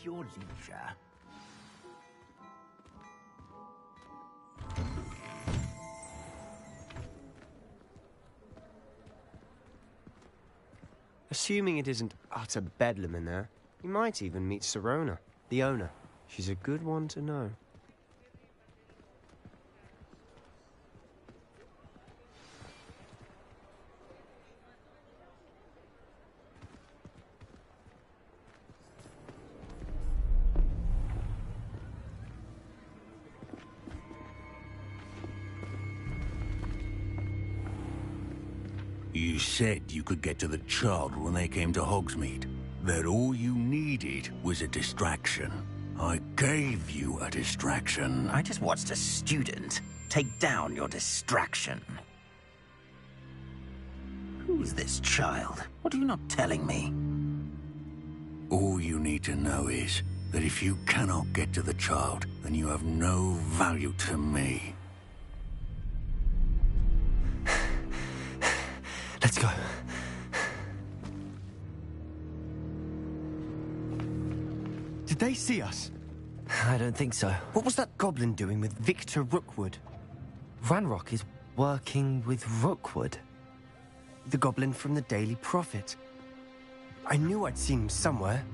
at your leisure. Assuming it isn't utter bedlam in there, you might even meet Sirona, the owner. She's a good one to know. You said you could get to the child when they came to Hogsmeade. That all you needed was a distraction. I gave you a distraction. I just watched a student take down your distraction. Who's this child? What are you not telling me? All you need to know is that if you cannot get to the child, then you have no value to me. Let's go. Did they see us? I don't think so. What was that goblin doing with Victor Rookwood? Ranrock is working with Rookwood. The goblin from the Daily Prophet. I knew I'd seen him somewhere.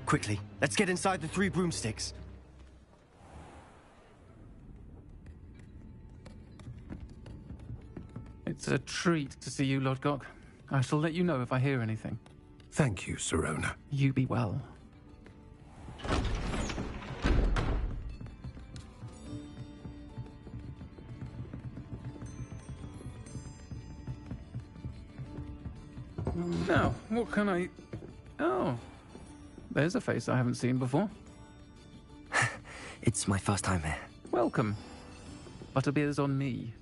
Quickly, let's get inside the 3 broomsticks. It's a treat to see you, Lodgok. I shall let you know if I hear anything. Thank you, Sirona. You be well. Now, what can I... Oh, there's a face I haven't seen before. It's my first time here. Welcome. Butterbeer's on me.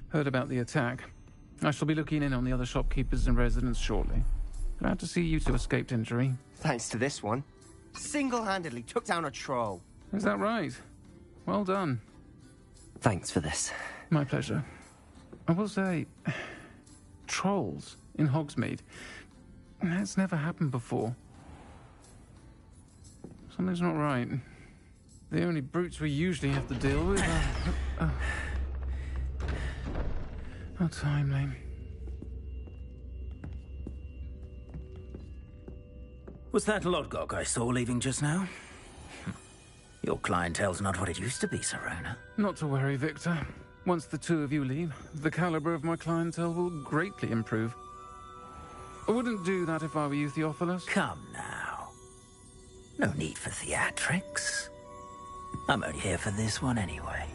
Heard about the attack. I shall be looking in on the other shopkeepers and residents shortly. Glad to see you two escaped injury. Thanks to this one. Single-handedly took down a troll. Is that right? Well done. Thanks for this. My pleasure. I will say, trolls in Hogsmeade. That's never happened before. Something's not right. The only brutes we usually have to deal with are... How timely. Was that Lodgok I saw leaving just now? Your clientele's not what it used to be, Sirona. Not to worry, Victor. Once the 2 of you leave, the caliber of my clientele will greatly improve. I wouldn't do that if I were you, Theophilus. Come now. No need for theatrics. I'm only here for this one anyway.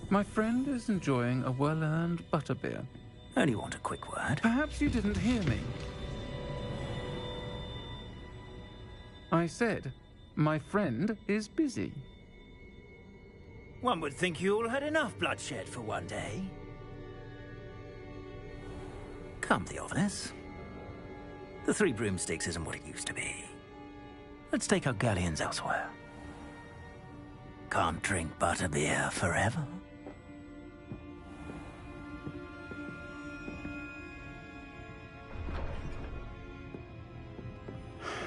My friend is enjoying a well-earned butterbeer. Only want a quick word. Perhaps you didn't hear me. I said, my friend is busy. One would think you all had enough bloodshed for one day. Come, Theophilus. The 3 broomsticks isn't what it used to be. Let's take our galleons elsewhere. Can't drink butterbeer forever.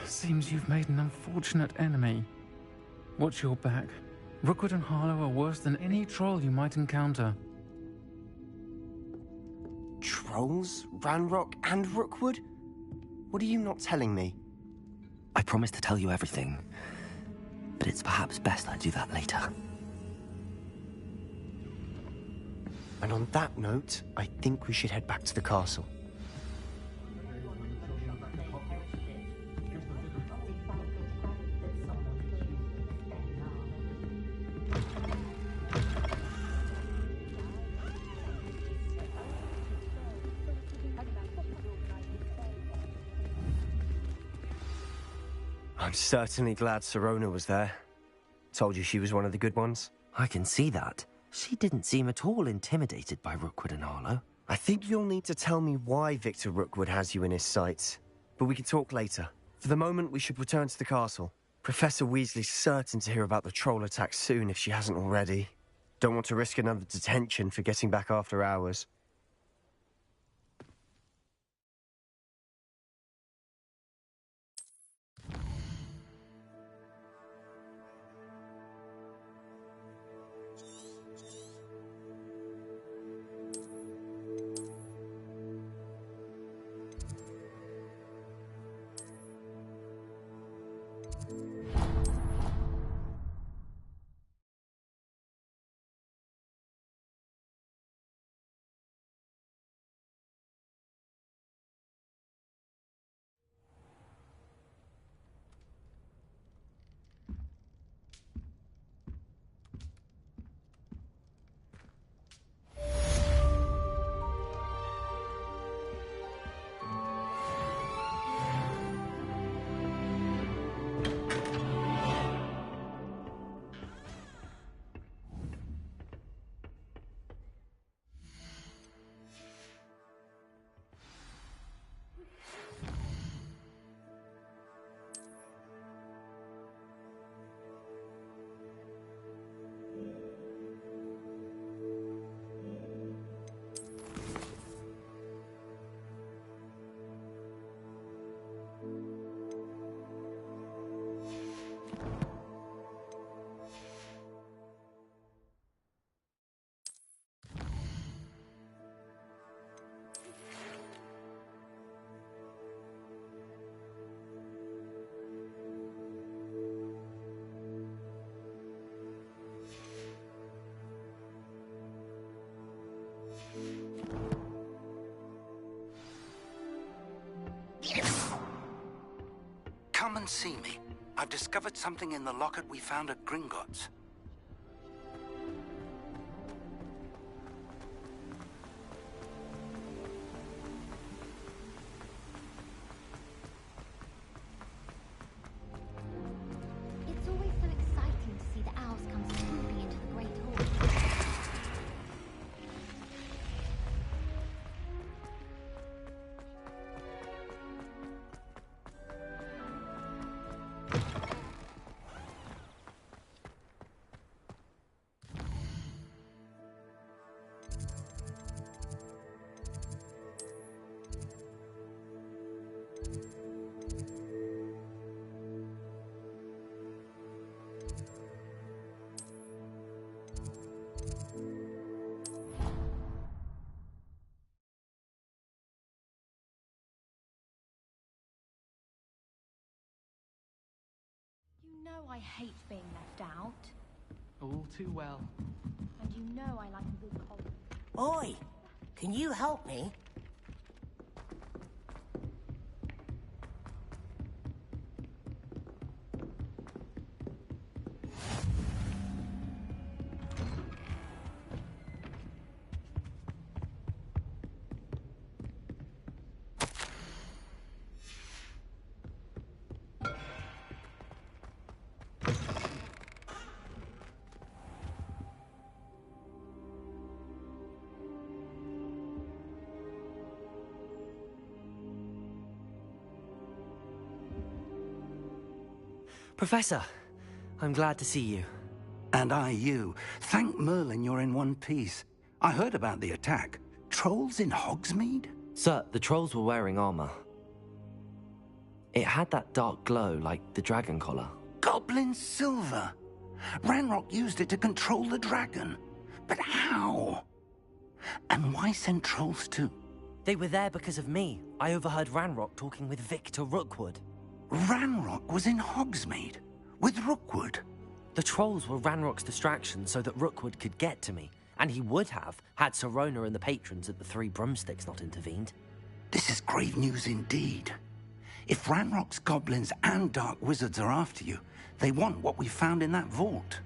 Seems you've made an unfortunate enemy. Watch your back. Rookwood and Harlow are worse than any troll you might encounter. Trolls? Ranrock and Rookwood? What are you not telling me? I promise to tell you everything, but it's perhaps best I do that later. And on that note, I think we should head back to the castle. I'm certainly glad Sirona was there. Told you she was one of the good ones. I can see that. She didn't seem at all intimidated by Rookwood and Harlow. I think you'll need to tell me why Victor Rookwood has you in his sights. But we can talk later. For the moment, we should return to the castle. Professor Weasley's certain to hear about the troll attack soon if she hasn't already. Don't want to risk another detention for getting back after hours. Come and see me. I've discovered something in the locket we found at Gringotts. It's always so exciting to see the owls come swooping into the Great Hall. You know I hate being left out. All too well. And you know I like a good cold. Oi! Can you help me? Professor, I'm glad to see you. And I you. Thank Merlin you're in one piece. I heard about the attack. Trolls in Hogsmeade? Sir, the trolls were wearing armor. It had that dark glow like the dragon collar. Goblin silver. Ranrock used it to control the dragon. But how? And why send trolls too? They were there because of me. I overheard Ranrock talking with Victor Rookwood. Ranrock was in Hogsmeade with Rookwood. The trolls were Ranrock's distraction so that Rookwood could get to me. And he would have, had Sirona and the patrons at the Three Broomsticks not intervened. This is grave news indeed. If Ranrock's goblins and dark wizards are after you, they want what we found in that vault.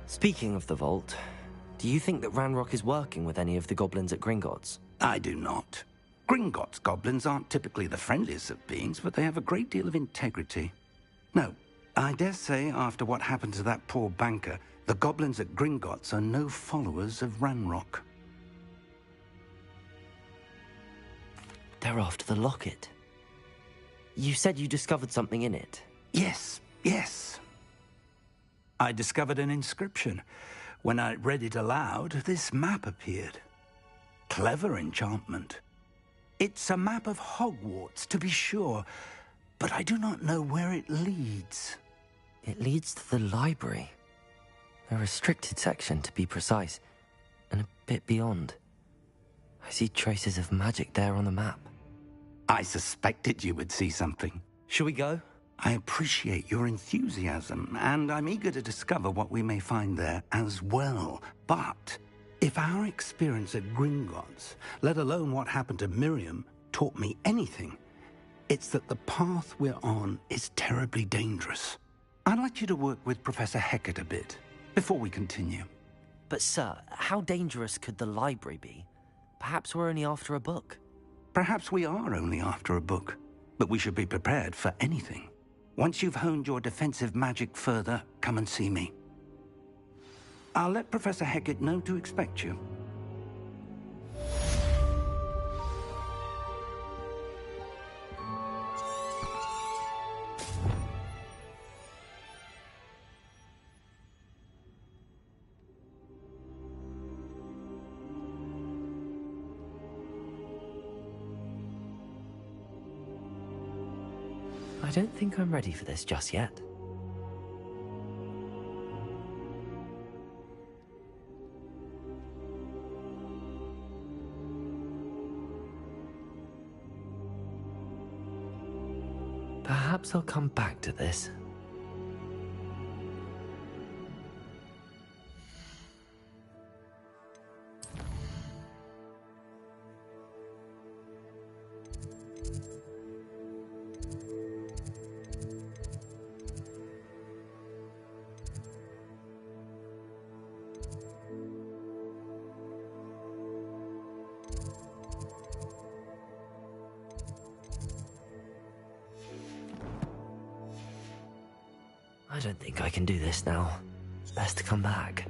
Speaking of the vault, do you think that Ranrock is working with any of the goblins at Gringotts? I do not. Gringotts goblins aren't typically the friendliest of beings, but they have a great deal of integrity. No, I dare say after what happened to that poor banker, the goblins at Gringotts are no followers of Ranrock. They're after the locket. You said you discovered something in it. Yes, yes. I discovered an inscription. When I read it aloud, this map appeared. Clever enchantment. It's a map of Hogwarts, to be sure, but I do not know where it leads. It leads to the library. A restricted section, to be precise, and a bit beyond. I see traces of magic there on the map. I suspected you would see something. Shall we go? I appreciate your enthusiasm, and I'm eager to discover what we may find there as well. But if our experience at Gringotts, let alone what happened to Miriam, taught me anything, it's that the path we're on is terribly dangerous. I'd like you to work with Professor Hecat a bit before we continue. But sir, how dangerous could the library be? Perhaps we're only after a book. Perhaps we are only after a book, but we should be prepared for anything. Once you've honed your defensive magic further, come and see me. I'll let Professor Hecat know to expect you. I don't think I'm ready for this just yet. Perhaps I'll come back to this. I don't think I can do this now. Best to come back.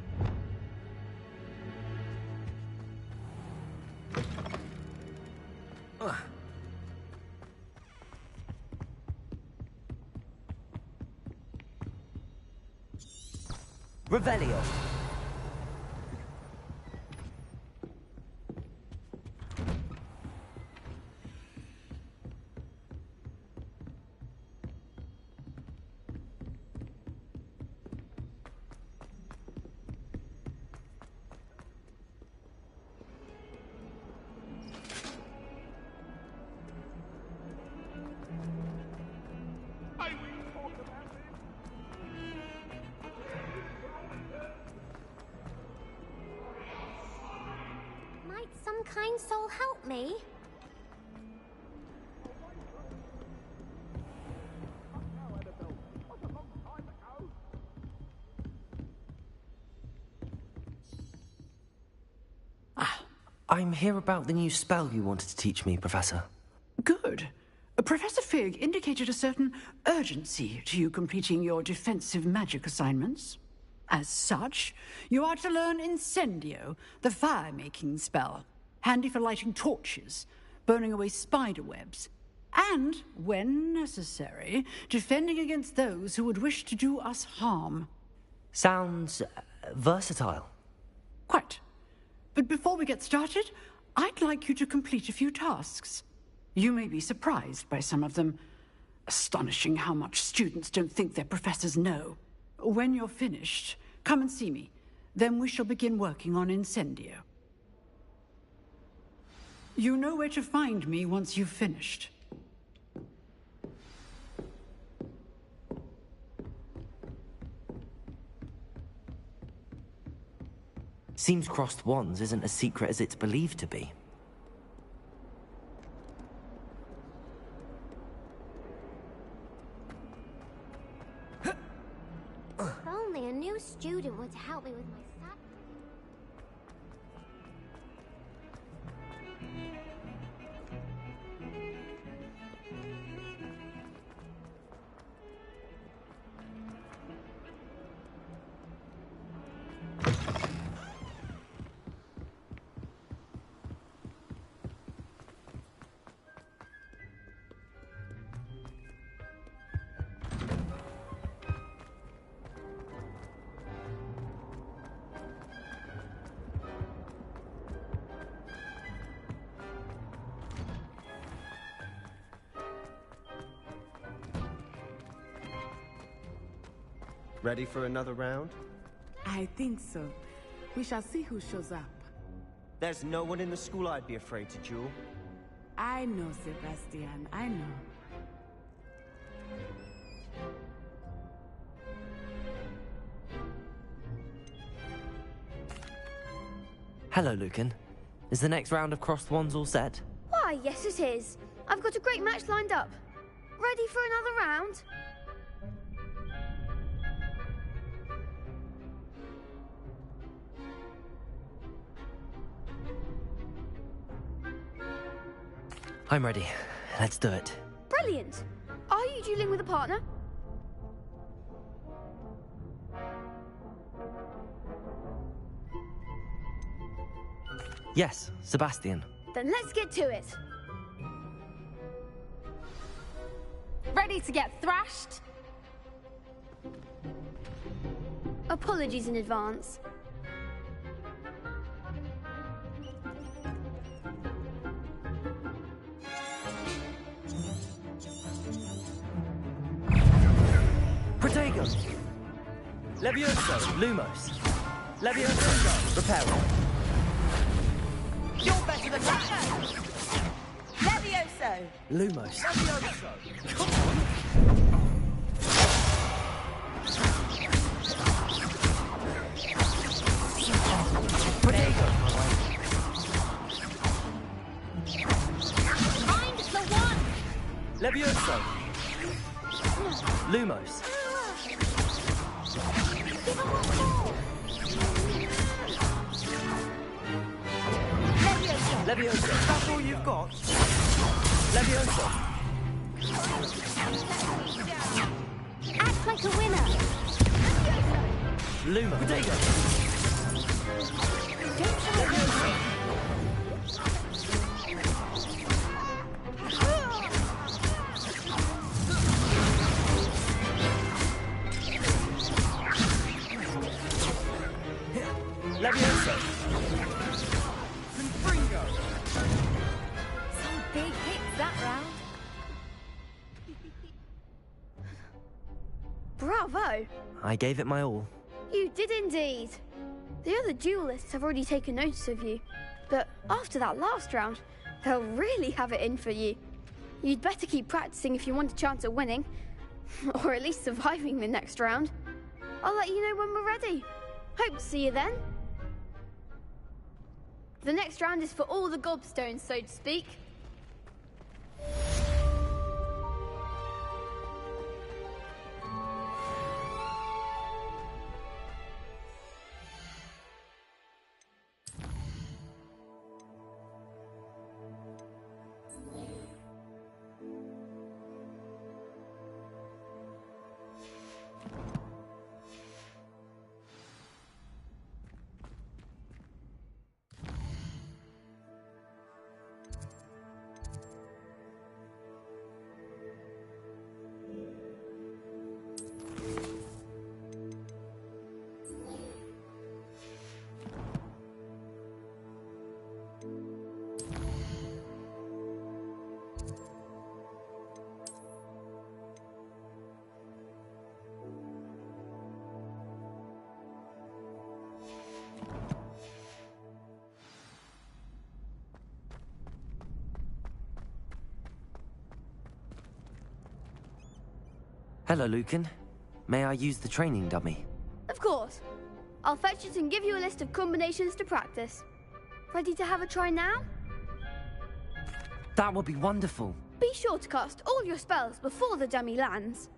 Revelio. Might some kind soul help me? I'm here about the new spell you wanted to teach me, Professor. Good. Professor Fig indicated a certain urgency to you completing your defensive magic assignments. As such, you are to learn Incendio, the fire-making spell, handy for lighting torches, burning away spider webs, and, when necessary, defending against those who would wish to do us harm. Sounds versatile. Quite. But before we get started, I'd like you to complete a few tasks. You may be surprised by some of them. Astonishing how much students don't think their professors know. When you're finished, come and see me. Then we shall begin working on Incendio. You know where to find me once you've finished. Seems crossed wands isn't as secret as it's believed to be. If only a new student were to help me with my sat. Ready for another round? I think so. We shall see who shows up. There's no one in the school I'd be afraid to duel. I know, Sebastian. I know. Hello, Lucan. Is the next round of crossed wands all set? Why, yes it is. I've got a great match lined up. Ready for another round? I'm ready. Let's do it. Brilliant. Are you dueling with a partner? Yes, Sebastian. Then let's get to it. Ready to get thrashed? Apologies in advance. Protego! Levioso! Lumos! Levioso! Reparo! You're better than that! Levioso! Lumos! Levioso! Come Protego! Find the one! Levioso! Lumos! Levioso! That's all you've got? Levioso! Act like a winner. Luma. Protego. Levioso. Confringo. Some big hits that round. Bravo! I gave it my all. You did indeed. The other duelists have already taken notice of you, but after that last round, they'll really have it in for you. You'd better keep practicing if you want a chance at winning, or at least surviving the next round. I'll let you know when we're ready. Hope to see you then. The next round is for all the gobstones, so to speak. Hello, Lucan. May I use the training dummy? Of course. I'll fetch it and give you a list of combinations to practice. Ready to have a try now? That would be wonderful. Be sure to cast all your spells before the dummy lands.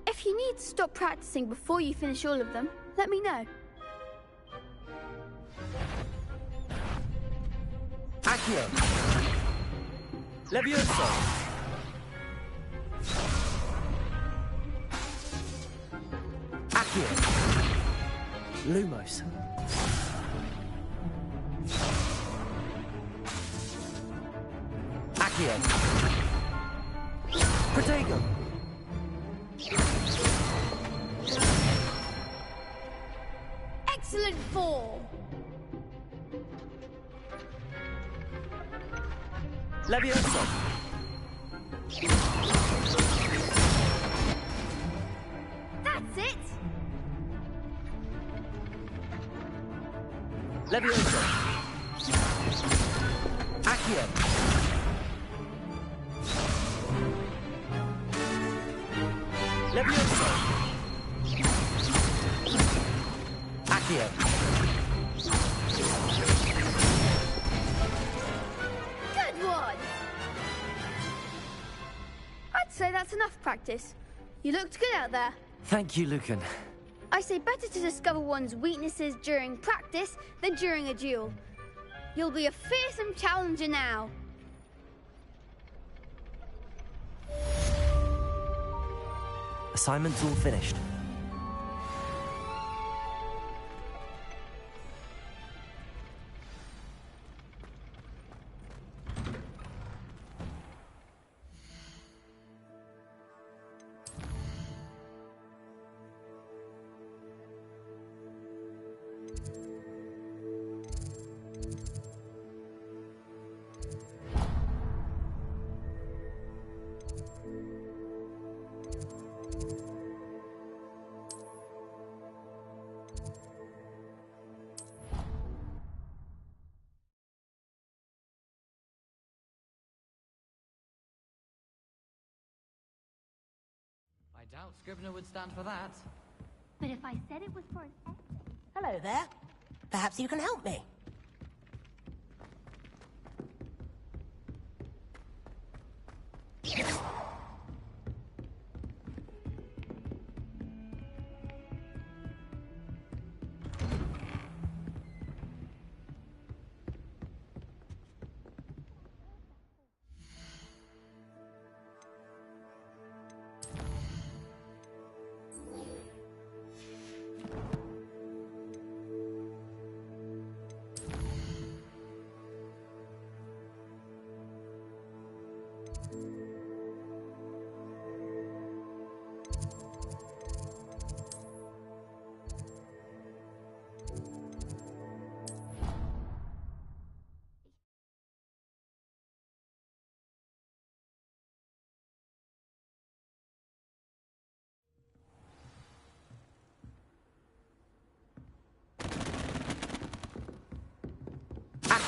If you need to stop practicing before you finish all of them, let me know. Accio. Levioso. Accio. Lumos. Accio. Protego. Excellent form! Levioso. That's it! Levioso. Accio. Levioso. Accio. Good one! I'd say that's enough practice. You looked good out there. Thank you, Lucan. I say better to discover one's weaknesses during practice than during a duel. You'll be a fearsome challenger now. Assignment's all finished. I doubt Scribner would stand for that. But if I said it was for an essay... Hello there. Perhaps you can help me.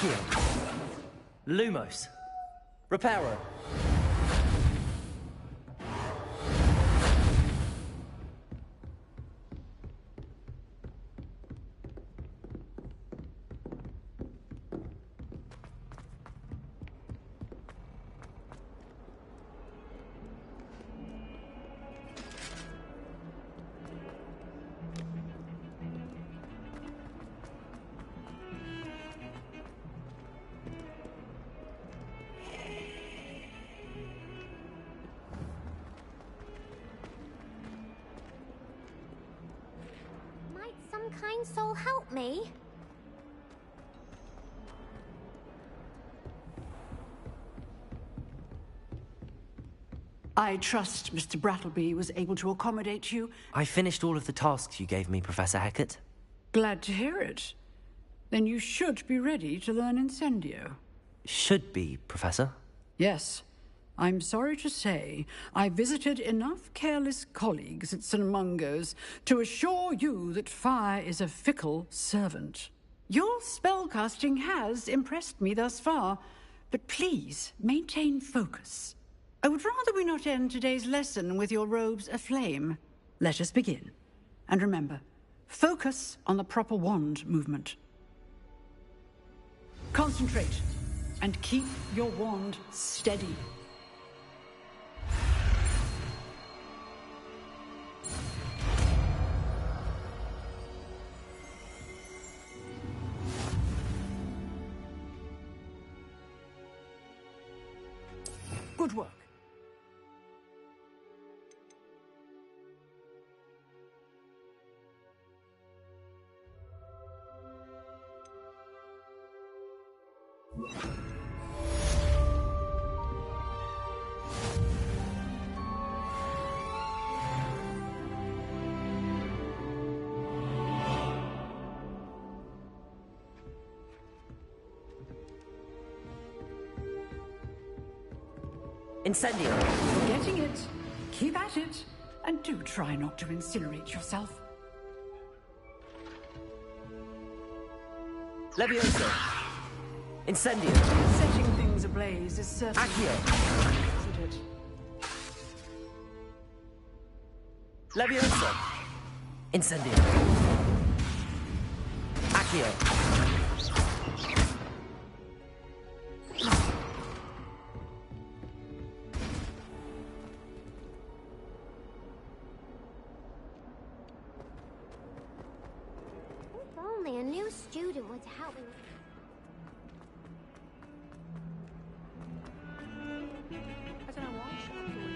Accio. Lumos. Reparo. Might some kind soul help me? I trust Mr. Brattleby was able to accommodate you. I finished all of the tasks you gave me, Professor Hecat. Glad to hear it. Then you should be ready to learn Incendio. Should be, Professor. Yes. I'm sorry to say, I visited enough careless colleagues at St. Mungo's to assure you that fire is a fickle servant. Your spellcasting has impressed me thus far, but please maintain focus. I would rather we not end today's lesson with your robes aflame. Let us begin. And remember, focus on the proper wand movement. Concentrate, and keep your wand steady. Good work. Incendio. You're getting it. Keep at it. And do try not to incinerate yourself. Levioso. Incendio. Setting things ablaze is certainly... Accio. Isn't it? Levioso. Incendio. Accio. If only a new student would help me. I don't know why should I do it.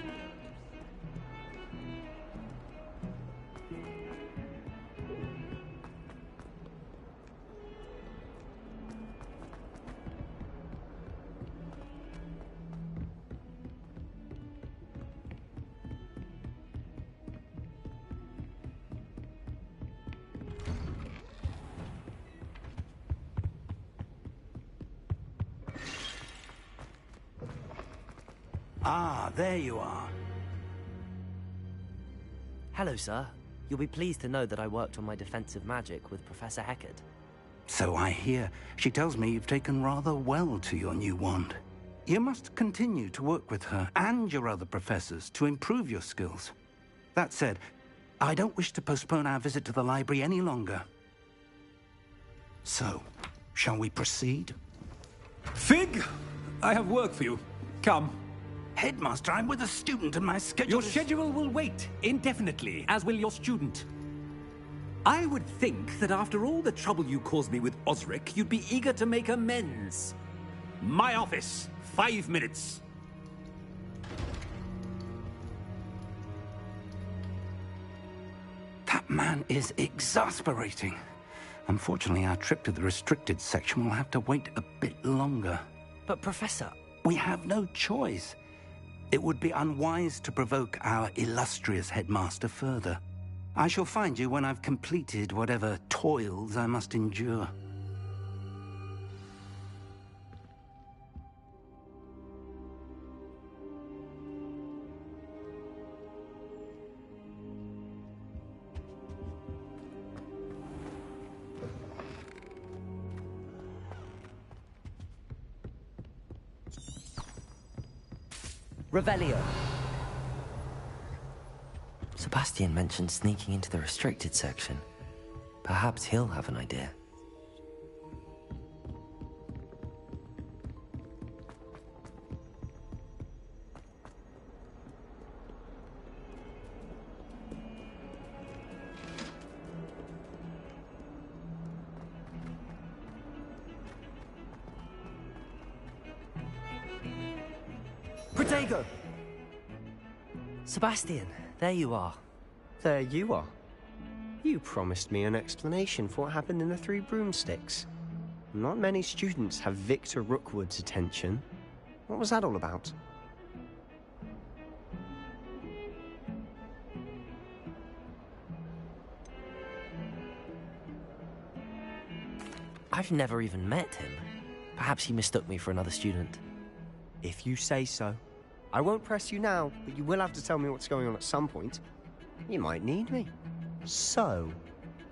Ah, there you are. Hello, sir. You'll be pleased to know that I worked on my defensive magic with Professor Hecat. So I hear. She tells me you've taken rather well to your new wand. You must continue to work with her and your other professors to improve your skills. That said, I don't wish to postpone our visit to the library any longer. So, shall we proceed? Fig! I have work for you. Come. Headmaster, I'm with a student and my schedule Your is... schedule will wait indefinitely, as will your student. I would think that after all the trouble you caused me with Osric, you'd be eager to make amends. My office, 5 minutes. That man is exasperating. Unfortunately, our trip to the restricted section will have to wait a bit longer. But, Professor... We have no choice. It would be unwise to provoke our illustrious headmaster further. I shall find you when I've completed whatever toils I must endure. Revelio. Sebastian mentioned sneaking into the restricted section. Perhaps he'll have an idea. Protego! Sebastian, there you are. There you are. You promised me an explanation for what happened in the Three Broomsticks. Not many students have Victor Rookwood's attention. What was that all about? I've never even met him. Perhaps he mistook me for another student. If you say so. I won't press you now, but you will have to tell me what's going on at some point. You might need me. So,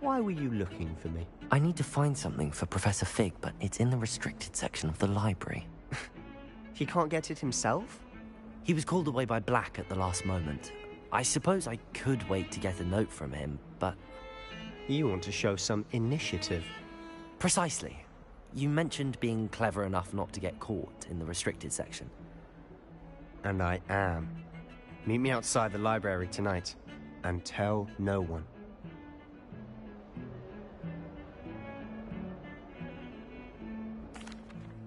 why were you looking for me? I need to find something for Professor Fig, but it's in the restricted section of the library. He can't get it himself? He was called away by Black at the last moment. I suppose I could wait to get a note from him, but... You want to show some initiative. Precisely. You mentioned being clever enough not to get caught in the restricted section. And I am. Meet me outside the library tonight, and tell no one.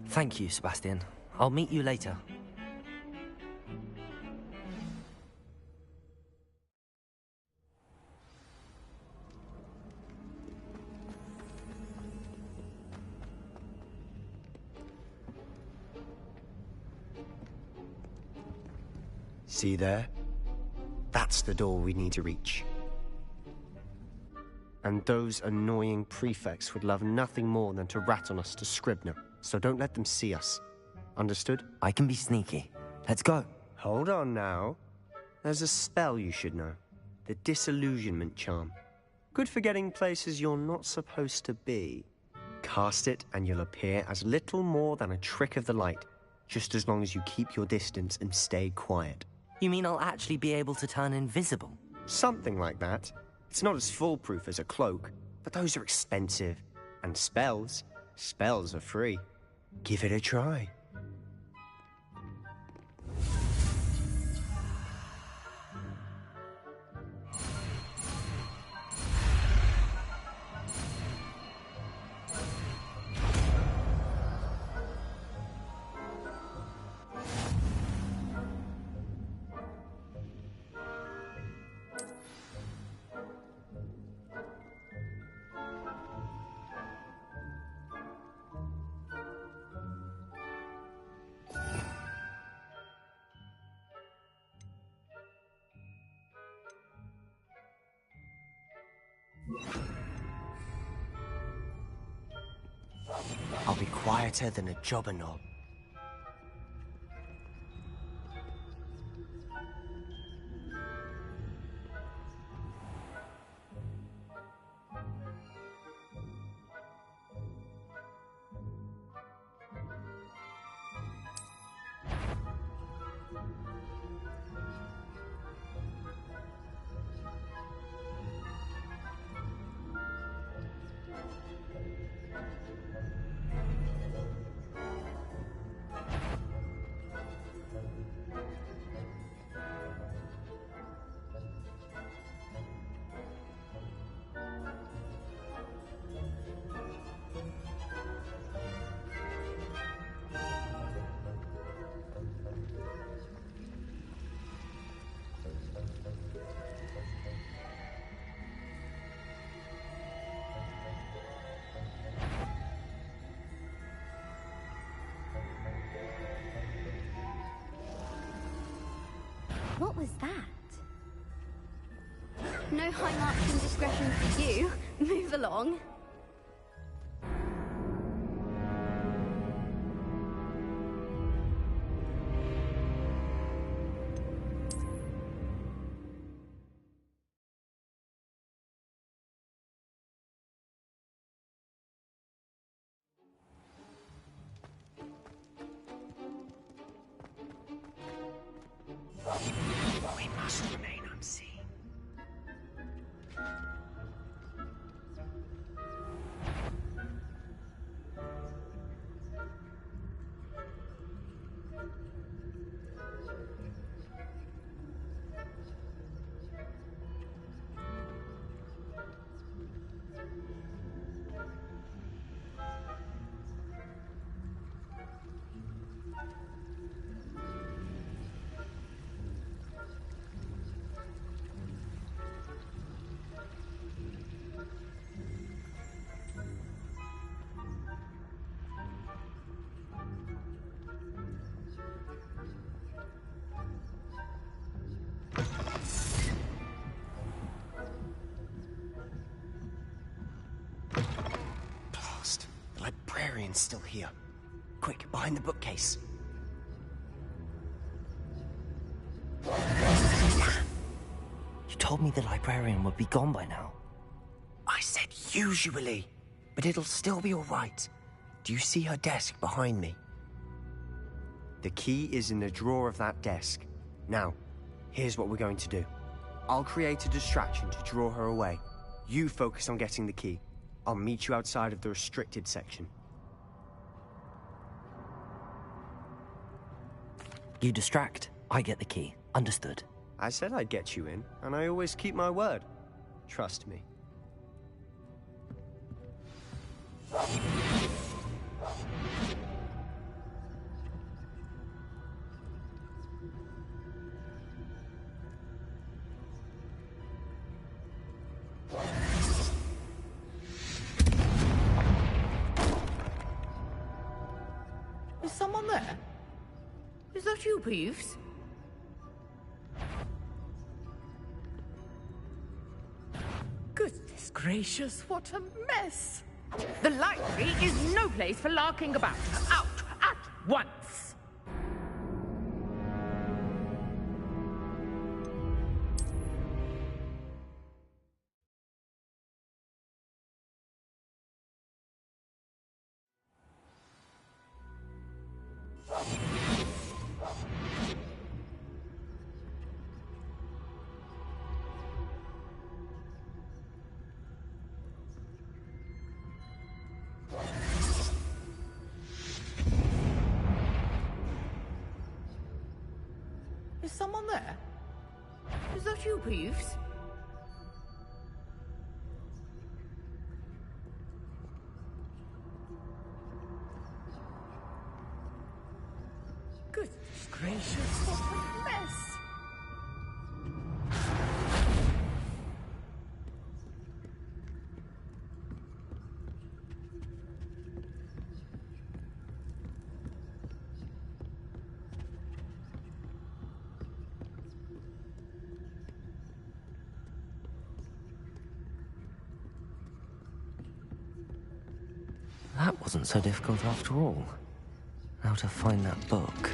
Thank you, Sebastian. I'll meet you later. See there? That's the door we need to reach. And those annoying prefects would love nothing more than to rat on us to Scribner, so don't let them see us. Understood? I can be sneaky. Let's go. Hold on now. There's a spell you should know. The Disillusionment Charm. Good for getting places you're not supposed to be. Cast it and you'll appear as little more than a trick of the light, just as long as you keep your distance and stay quiet. You mean I'll actually be able to turn invisible? Something like that. It's not as foolproof as a cloak, but those are expensive. And spells are free. Give it a try. I'll be quieter than a jobber knob. What was that? No high marks and discretion for you. Move along. librarian's still here. Quick, behind the bookcase. You told me the librarian would be gone by now. I said usually, but it'll still be all right. Do you see her desk behind me? The key is in the drawer of that desk. Now, here's what we're going to do. I'll create a distraction to draw her away. You focus on getting the key. I'll meet you outside of the restricted section. You distract, I get the key. Understood. I said I'd get you in, and I always keep my word. Trust me. Is someone there? Is that you, Peeves? Goodness gracious, what a mess! The library is no place for larking about. Out at once! Is someone there? Is that you, Peeves? Goodness gracious, what a mess! That wasn't so difficult after all. How to find that book.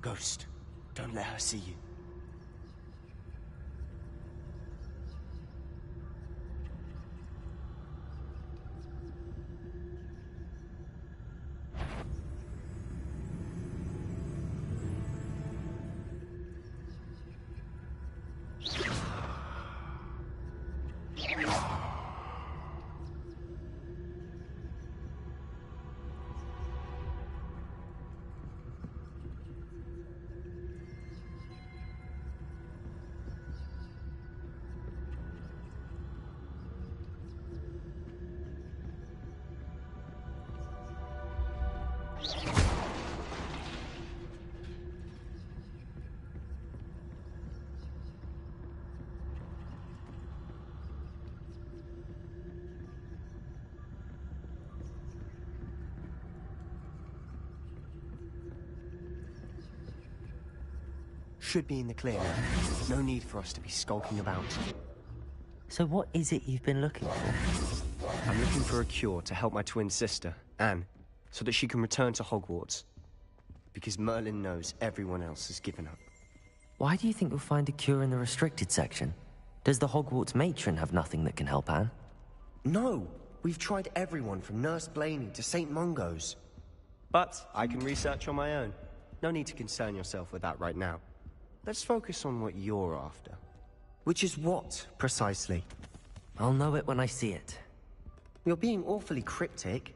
Ghost, don't let her see you. Should be in the clear now. No need for us to be skulking about. So what is it you've been looking for? I'm looking for a cure to help my twin sister, Anne, so that she can return to Hogwarts. Because Merlin knows everyone else has given up. Why do you think you'll find a cure in the restricted section? Does the Hogwarts matron have nothing that can help Anne? No! We've tried everyone from Nurse Blaney to St. Mungo's. But I can research on my own. No need to concern yourself with that right now. Let's focus on what you're after. Which is what, precisely? I'll know it when I see it. You're being awfully cryptic.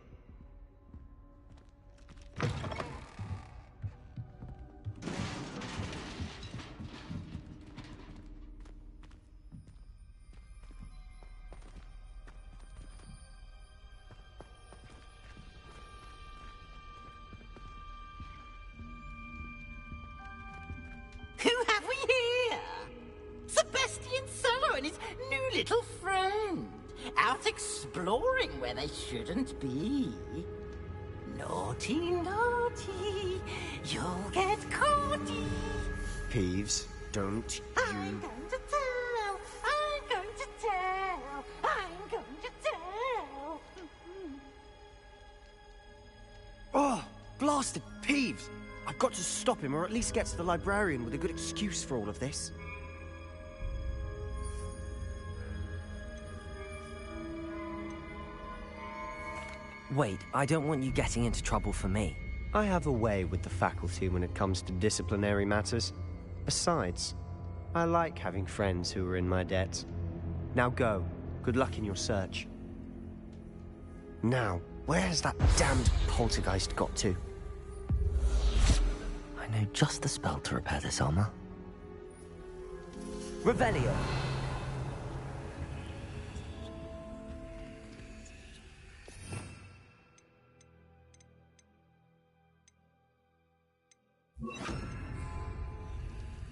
little friend, out exploring where they shouldn't be. Naughty, naughty, you'll get caughty. Peeves, don't I'm going to tell, I'm going to tell, I'm going to tell. Oh, blasted Peeves! I've got to stop him, or at least get to the librarian with a good excuse for all of this. Wait, I don't want you getting into trouble for me. I have a way with the faculty when it comes to disciplinary matters. Besides, I like having friends who are in my debt. Now go. Good luck in your search. Now, where has that damned poltergeist got to? I know just the spell to repair this armor. Revelio!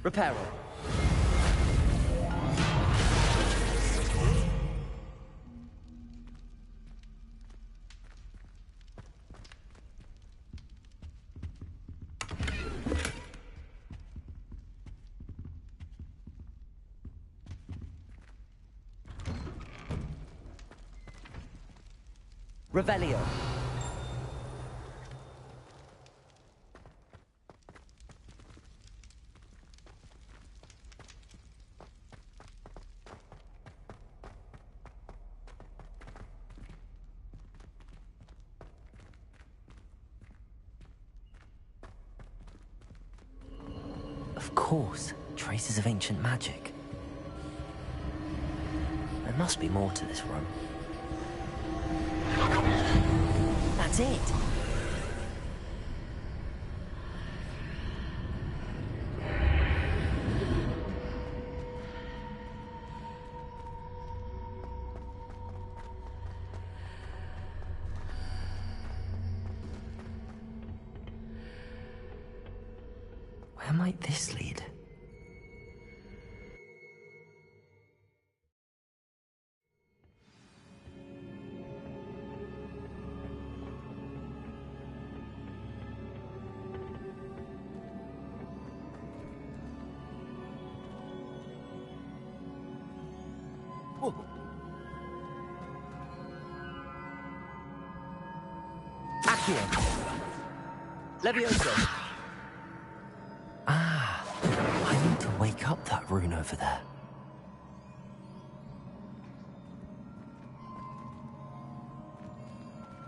Reparo. Revelio. Of course, traces of ancient magic. There must be more to this room. That's it! Where might this lead? Accio. Levioso. Ah, I need to wake up that rune over there.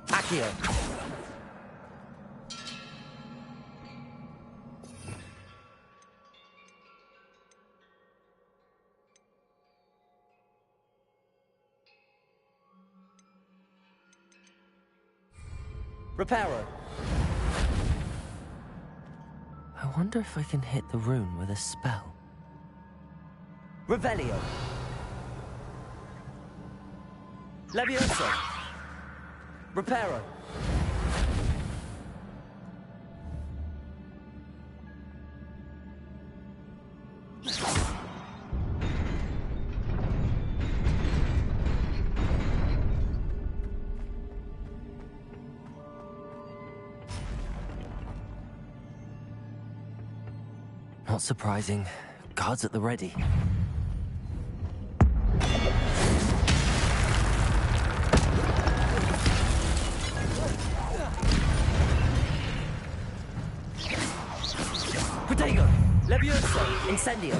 Accio. Reparo. I wonder if I can hit the rune with a spell. Revelio. Levioso. Reparo. Not surprising. Guards at the ready. Protego! Levioso! Incendio!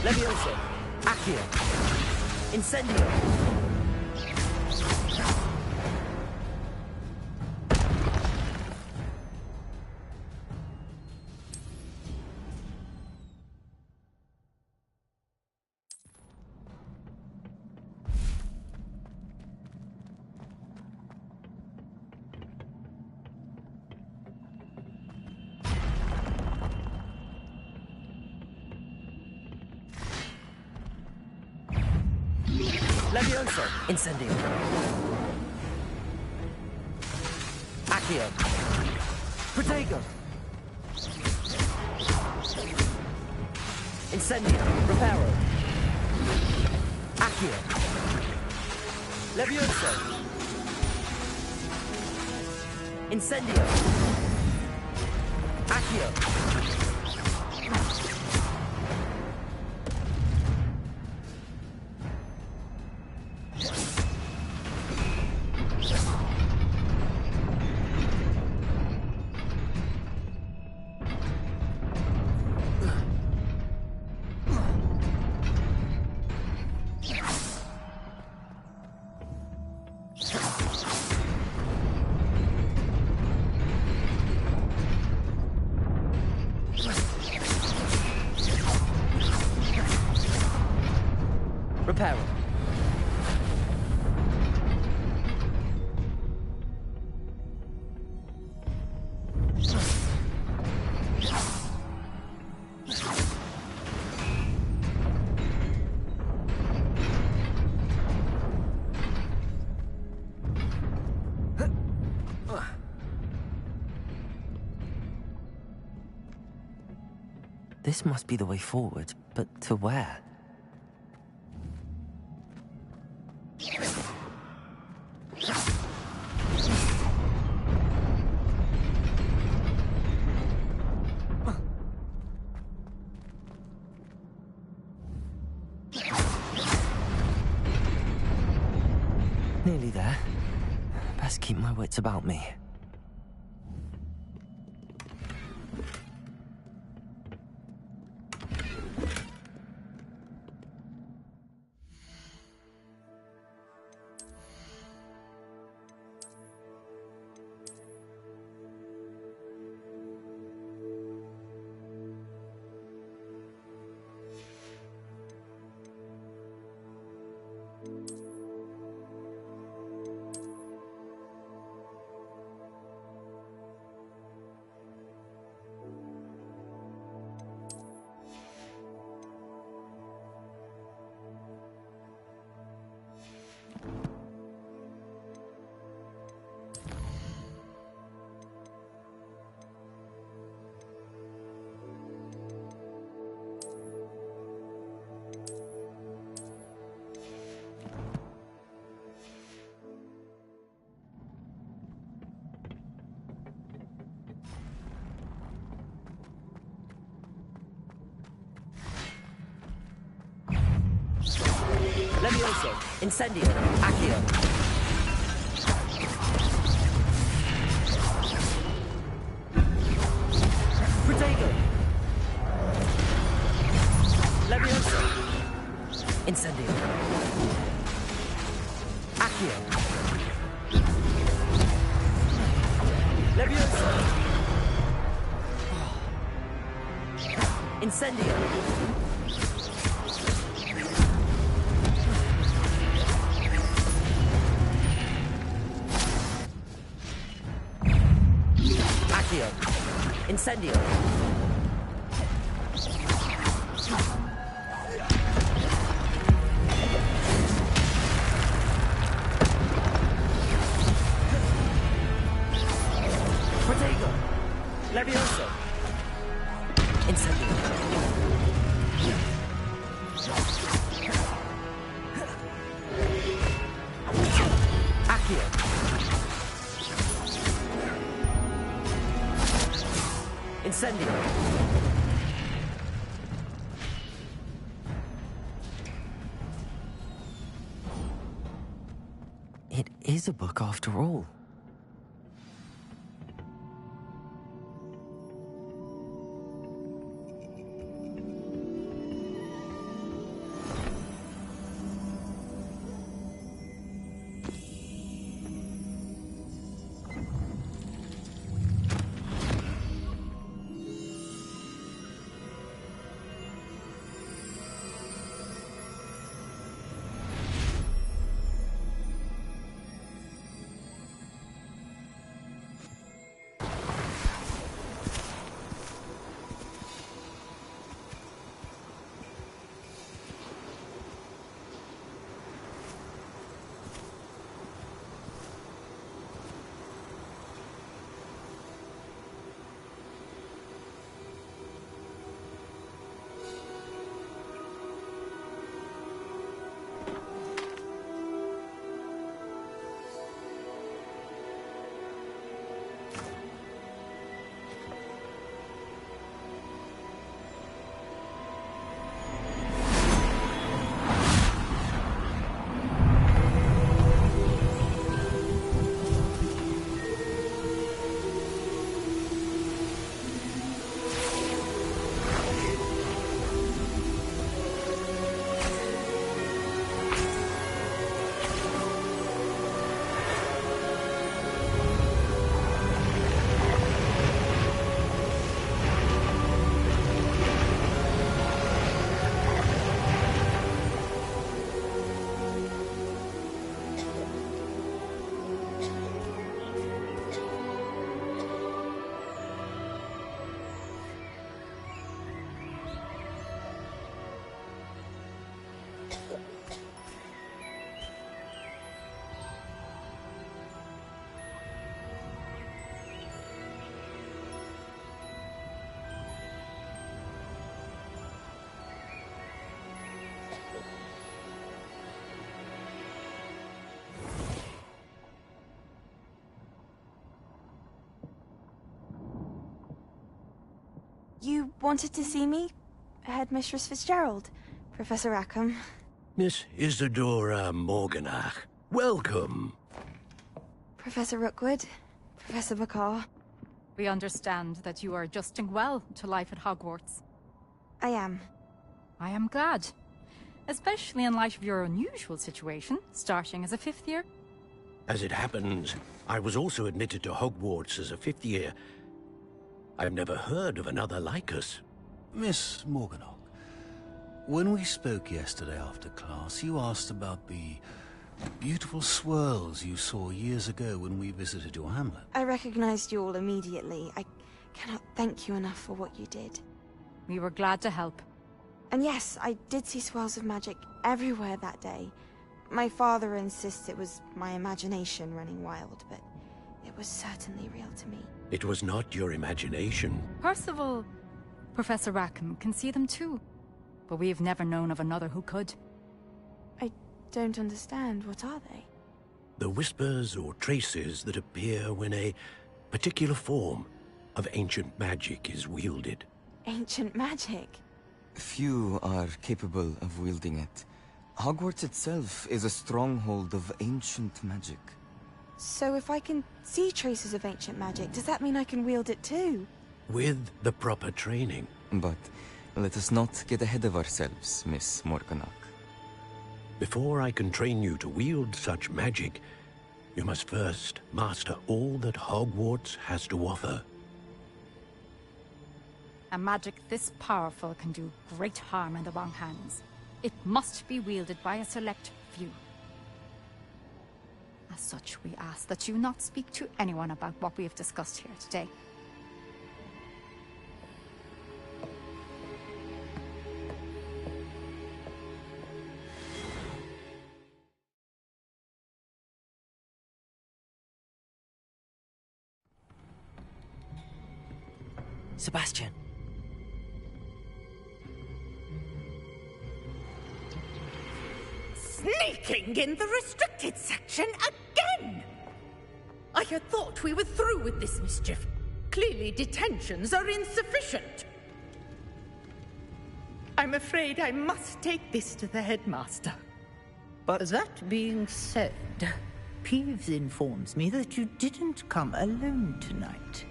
Levioso! Accio! Incendio! Levioso! Incendio! Accio. Protego. Incendio. Reparo. Accio. Levioso. Incendio. Accio. Reparo. This must be the way forward, but to where? Nearly there. Best keep my wits about me. Levioso. Incendio. Accio. Protego. Levioso. Incendio. Accio. Levioso. Incendio. Incendio. Protego. Levioso. Incendio. Accio. Incendio. It is a book after all. You wanted to see me? Headmistress Fitzgerald, Professor Rackham. Miss Isadora Morganach, welcome. Professor Rookwood, Professor McCaw. We understand that you are adjusting well to life at Hogwarts. I am. I am glad. Especially in light of your unusual situation, starting as a 5th year. As it happens, I was also admitted to Hogwarts as a 5th year. I've never heard of another like us. Miss Morganach, when we spoke yesterday after class, you asked about the beautiful swirls you saw years ago when we visited your hamlet. I recognized you all immediately. I cannot thank you enough for what you did. We were glad to help. And yes, I did see swirls of magic everywhere that day. My father insists it was my imagination running wild, but it was certainly real to me. It was not your imagination. Percival, Professor Rackham can see them too. But we have never known of another who could. I don't understand. What are they? The whispers or traces that appear when a particular form of ancient magic is wielded. Ancient magic? Few are capable of wielding it. Hogwarts itself is a stronghold of ancient magic. So if I can see traces of ancient magic, does that mean I can wield it too? With the proper training. But let us not get ahead of ourselves, Miss Morganach. Before I can train you to wield such magic, you must first master all that Hogwarts has to offer. A magic this powerful can do great harm in the wrong hands. It must be wielded by a select few. As such, we ask that you not speak to anyone about what we have discussed here today. Sebastian. Sneaking in the restricted section again! I had thought we were through with this mischief. Clearly detentions are insufficient. I'm afraid I must take this to the headmaster. But that being said, Peeves informs me that you didn't come alone tonight.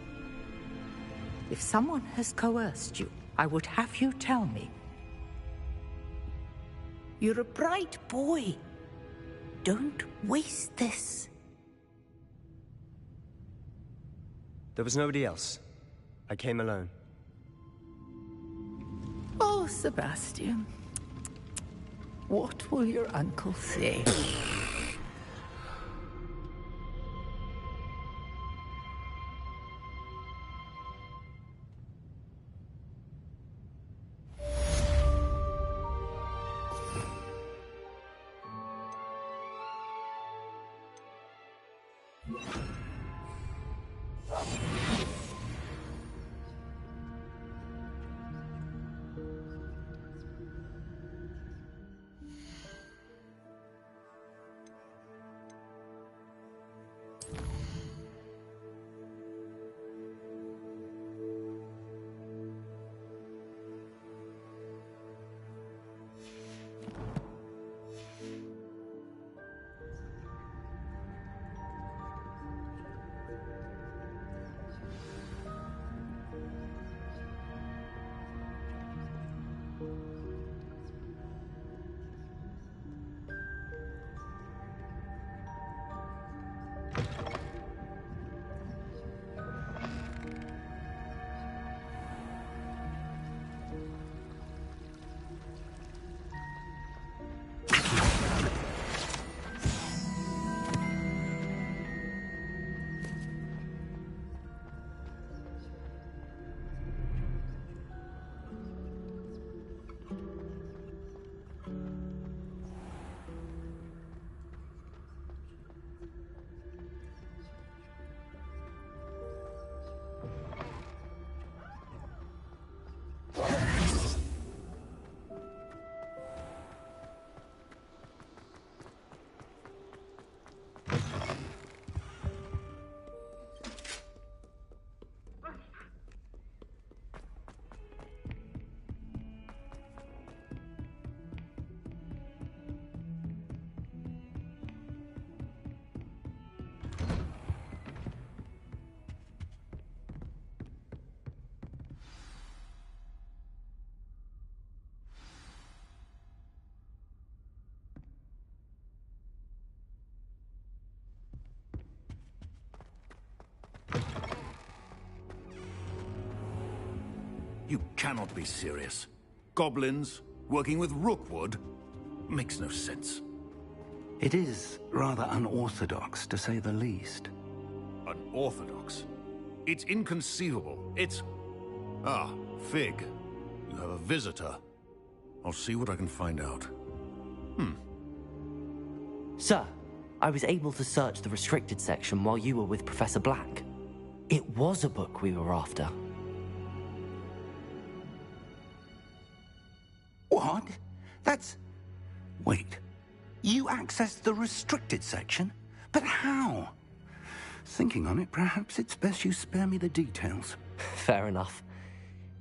If someone has coerced you, I would have you tell me. You're a bright boy. Don't waste this. There was nobody else. I came alone. Oh, Sebastian. What will your uncle say? You cannot be serious. Goblins working with Rookwood? Makes no sense. It is rather unorthodox, to say the least. Unorthodox? It's inconceivable. It's... Ah, Fig. You have a visitor. I'll see what I can find out. Sir, I was able to search the restricted section while you were with Professor Black. It was a book we were after. What? That's... Wait. You accessed the restricted section? But how? Thinking on it, perhaps it's best you spare me the details. Fair enough.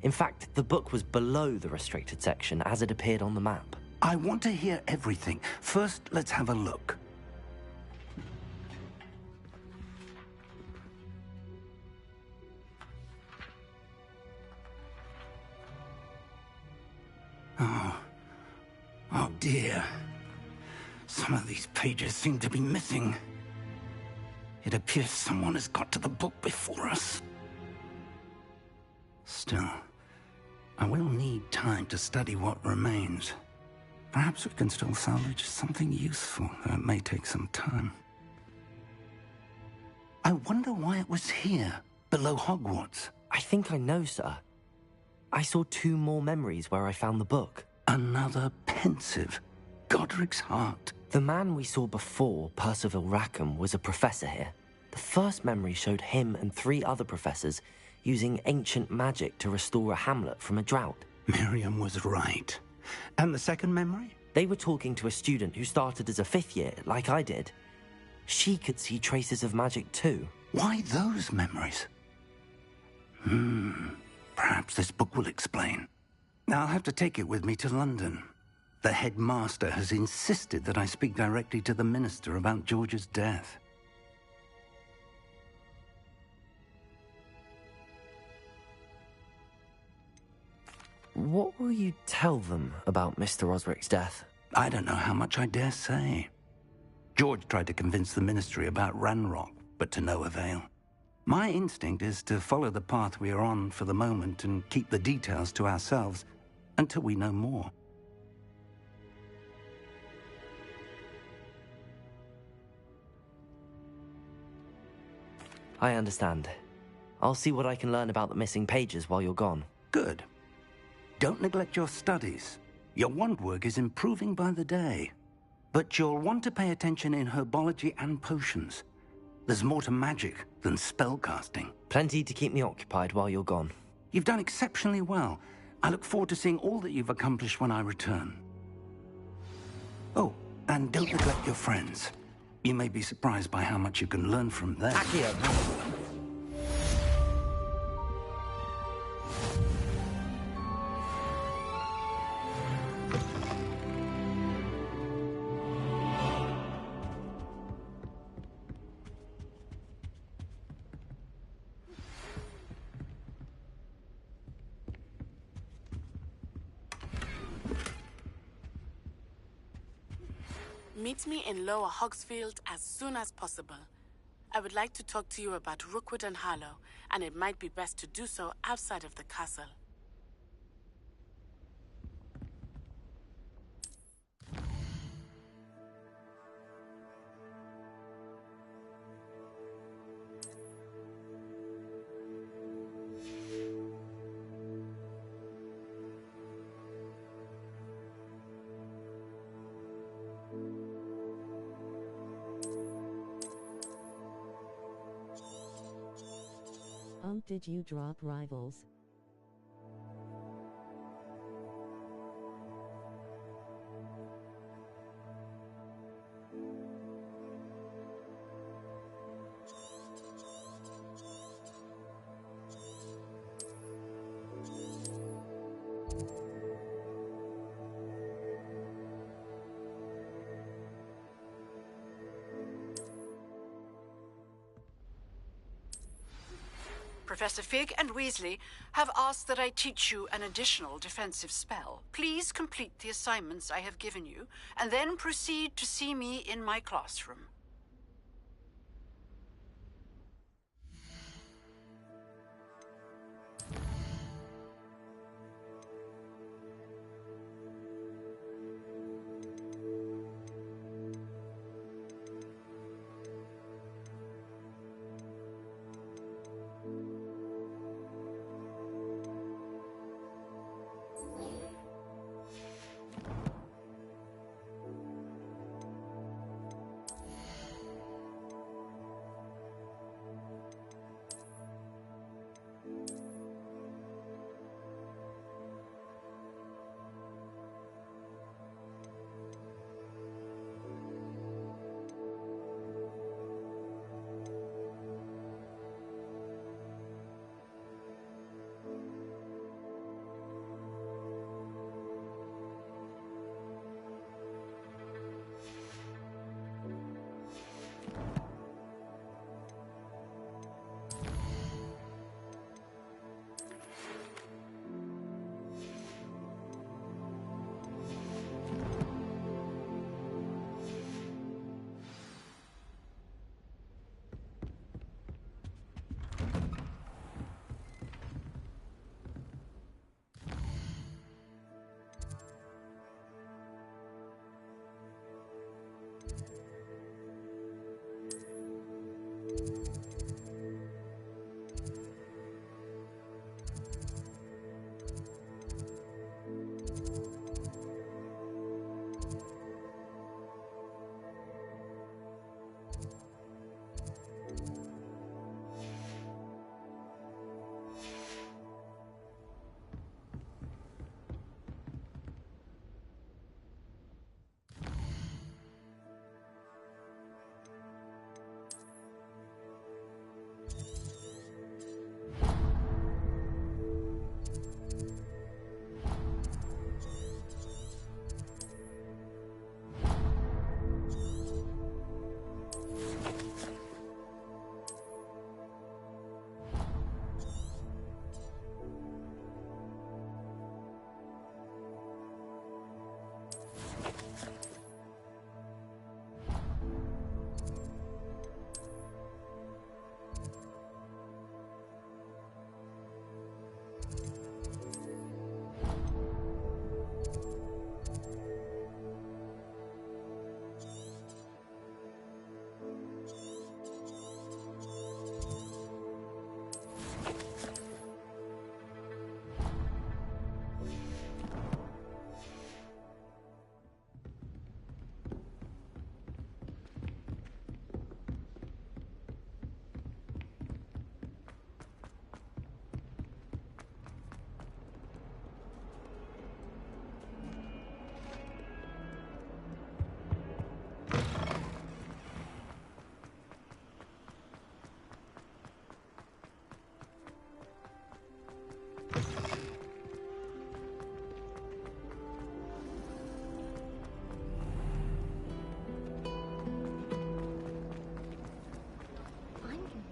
In fact, the book was below the restricted section as it appeared on the map. I want to hear everything. First, let's have a look. Oh dear. Some of these pages seem to be missing. It appears someone has got to the book before us. Still, I will need time to study what remains. Perhaps we can still salvage something useful, though it may take some time. I wonder why it was here, below Hogwarts. I think I know, sir. I saw 2 more memories where I found the book. Another pensive. Godric's heart. The man we saw before, Percival Rackham, was a professor here. The first memory showed him and 3 other professors using ancient magic to restore a hamlet from a drought. Miriam was right. And the second memory? They were talking to a student who started as a 5th year, like I did. She could see traces of magic too. Why those memories? Perhaps this book will explain. I'll have to take it with me to London. The headmaster has insisted that I speak directly to the minister about George's death. What will you tell them about Mr. Osric's death? I don't know how much I dare say. George tried to convince the ministry about Ranrock, but to no avail. My instinct is to follow the path we are on for the moment and keep the details to ourselves until we know more. I understand. I'll see what I can learn about the missing pages while you're gone. Good. Don't neglect your studies. Your wand work is improving by the day. But you'll want to pay attention in herbology and potions. There's more to magic than spellcasting. Plenty to keep me occupied while you're gone. You've done exceptionally well. I look forward to seeing all that you've accomplished when I return. Oh, and don't neglect your friends. You may be surprised by how much you can learn from them. Meet me in Lower Hogsfield as soon as possible. I would like to talk to you about Rookwood and Harlow, and it might be best to do so outside of the castle. Did you drop rivals? Professor Fig and Weasley have asked that I teach you an additional defensive spell. Please complete the assignments I have given you, and then proceed to see me in my classroom.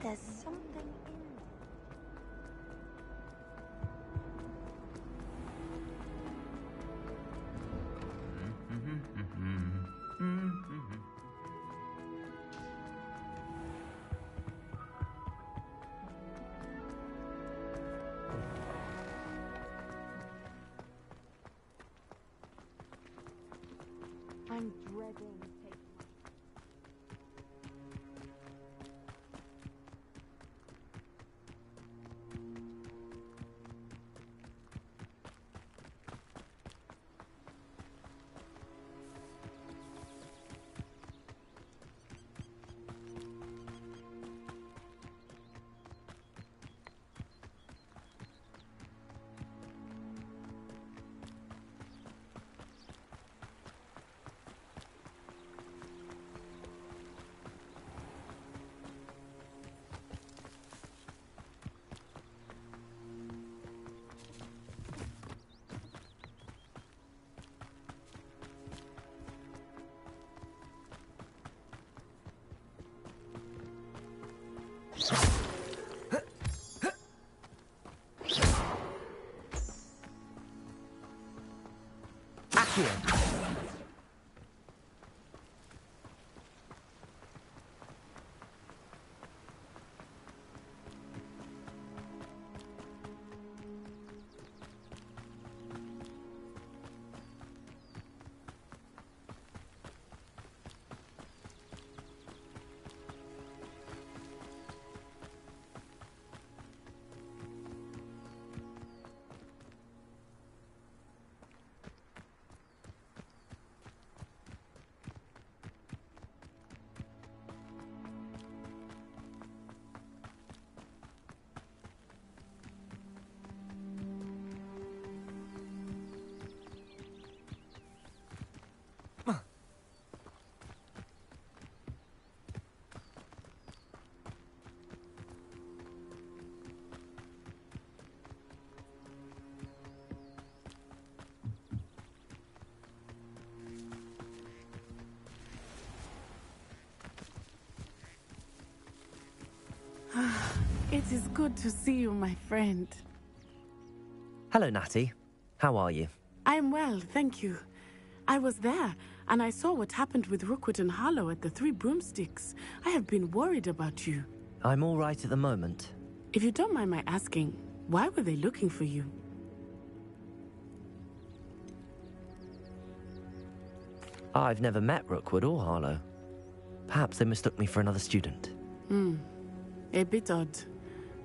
There's something in I'm dreading taking It is good to see you, my friend. Hello, Natty. How are you? I'm well, thank you. I was there, and I saw what happened with Rookwood and Harlow at the Three Broomsticks. I have been worried about you. I'm all right at the moment. If you don't mind my asking, why were they looking for you? I've never met Rookwood or Harlow. Perhaps they mistook me for another student. A bit odd.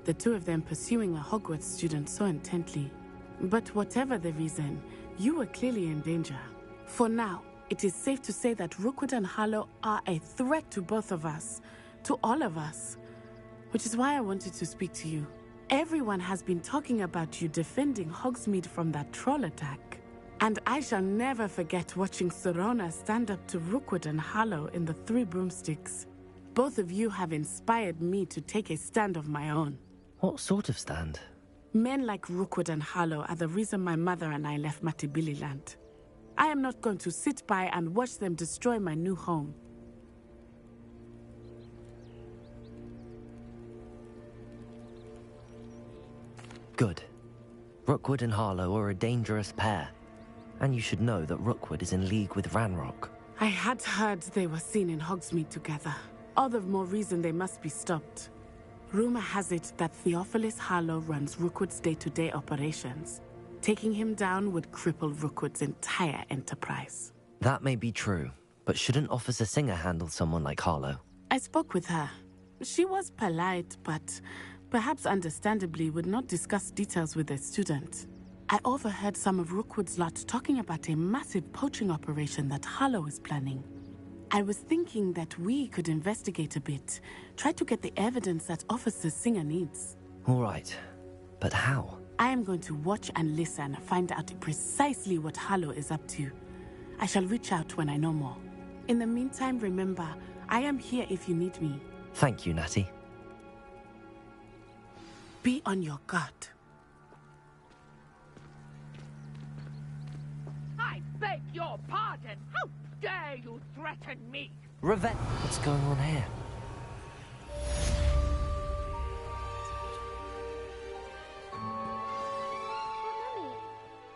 The two of them pursuing a Hogwarts student so intently. But whatever the reason, you were clearly in danger. For now, it is safe to say that Rookwood and Harlow are a threat to both of us, to all of us. Which is why I wanted to speak to you. Everyone has been talking about you defending Hogsmeade from that troll attack. And I shall never forget watching Serona stand up to Rookwood and Harlow in the Three Broomsticks. Both of you have inspired me to take a stand of my own. What sort of stand? Men like Rookwood and Harlow are the reason my mother and I left Matibili Land. I am not going to sit by and watch them destroy my new home. Good. Rookwood and Harlow are a dangerous pair, And you should know that Rookwood is in league with Ranrock. I had heard they were seen in Hogsmeade together. All the more reason they must be stopped. Rumor has it that Theophilus Harlow runs Rookwood's day-to-day operations. Taking him down would cripple Rookwood's entire enterprise. That may be true, but shouldn't Officer Singer handle someone like Harlow? I spoke with her. She was polite, but perhaps understandably would not discuss details with a student. I overheard some of Rookwood's lot talking about a massive poaching operation that Harlow is planning. I was thinking that we could investigate a bit, try to get the evidence that Officer Singer needs. All right, but how? I am going to watch and listen, find out precisely what Harlow is up to. I shall reach out when I know more. In the meantime, remember, I am here if you need me. Thank you, Natty. Be on your guard. I beg your pardon. How dare you threaten me? Revenge. What's going on here?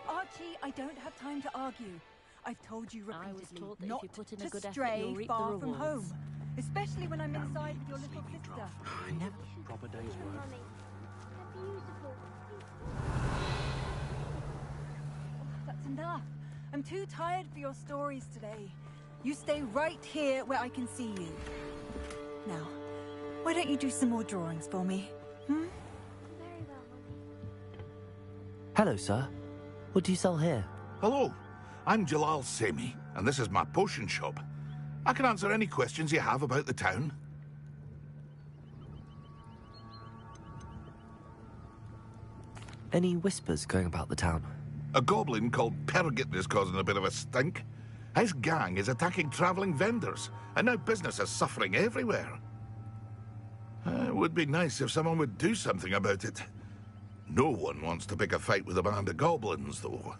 Archie, I don't have time to argue. I've told you repeatedly not to effort, stray you'll reap far the from rewards. home. Especially when I'm inside with your little sister. I never proper day's work. That's enough. I'm too tired for your stories today. You stay right here where I can see you. Now, why don't you do some more drawings for me? Hmm? Hello, sir. What do you sell here? Hello, I'm Jalal Semi, and this is my potion shop. I can answer any questions you have about the town. Any whispers going about the town? A goblin called Pergit is causing a bit of a stink. His gang is attacking travelling vendors, and now business is suffering everywhere. It would be nice if someone would do something about it. No one wants to pick a fight with a band of goblins, though.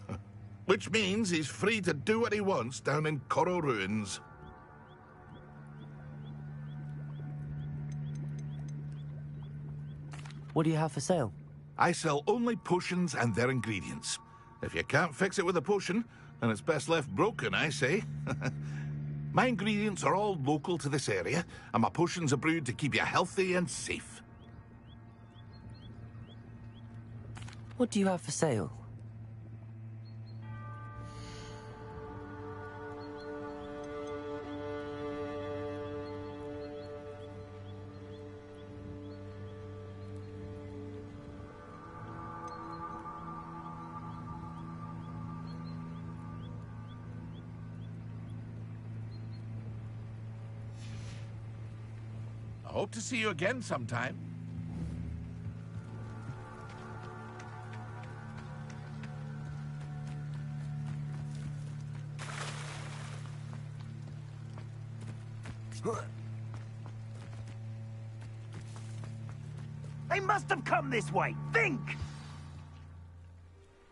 Which means he's free to do what he wants down in Coral Ruins. What do you have for sale? I sell only potions and their ingredients. If you can't fix it with a potion, then it's best left broken, I say. My ingredients are all local to this area, and my potions are brewed to keep you healthy and safe. What do you have for sale? I hope to see you again sometime. They must have come this way. Think!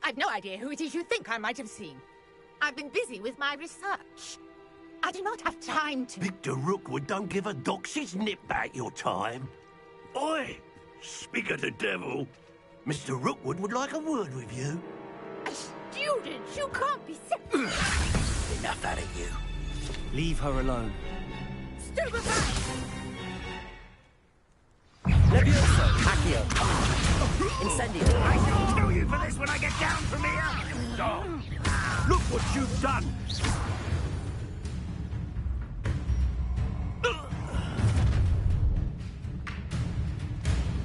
I've no idea who it is you think I might have seen. I've been busy with my research. I do not have time to... Victor Rookwood don't give a doxy's nip back your time. Oi! Speak of the devil. Mr. Rookwood would like a word with you. A student? You can't be... Enough out of you. Leave her alone. Stupefy! Levioso! Accio! Incendio! I shall kill you for this when I get down from here! Oh, look what you've done!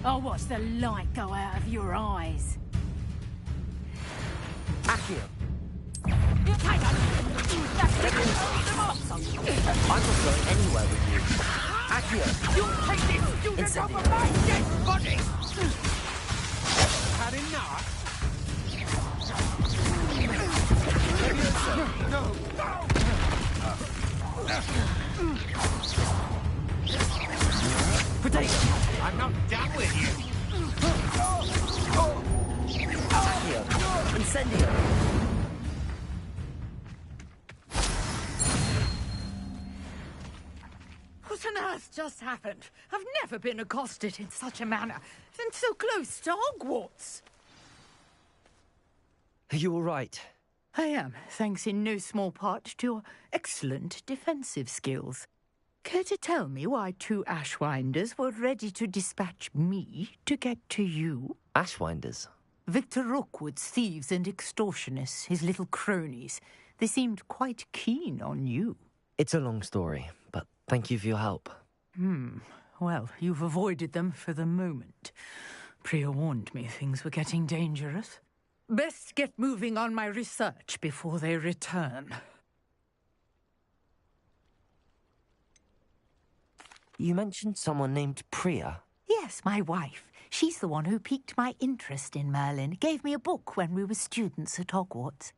I'll watch the light go out of your eyes. Accio! Hang on! I'm not going anywhere with you. Accio! You'll take this student off of my dead body! Had enough? Potato! I'm not done with you! Accio! Incendio! What on earth just happened? I've never been accosted in such a manner, and so close to Hogwarts. Are you all right? I am, thanks in no small part to your excellent defensive skills. Care to tell me why 2 Ashwinders were ready to dispatch me to get to you? Ashwinders? Victor Rookwood's thieves and extortionists, his little cronies. They seemed quite keen on you. It's a long story, but thank you for your help. Well, you've avoided them for the moment. Priya warned me things were getting dangerous. Best get moving on my research before they return. You mentioned someone named Priya. Yes, my wife. She's the one who piqued my interest in Merlin. Gave me a book when we were students at Hogwarts.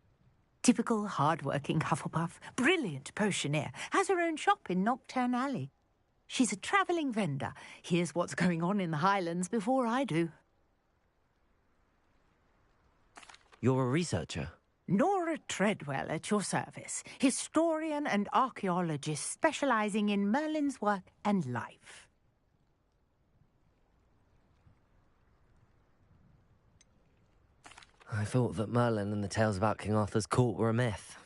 Typical hard-working Hufflepuff, brilliant potioneer, has her own shop in Nocturne Alley. She's a travelling vendor. Hears what's going on in the Highlands before I do. You're a researcher? Nora Treadwell at your service, historian and archaeologist specialising in Merlin's work and life. I thought that Merlin and the tales about King Arthur's court were a myth.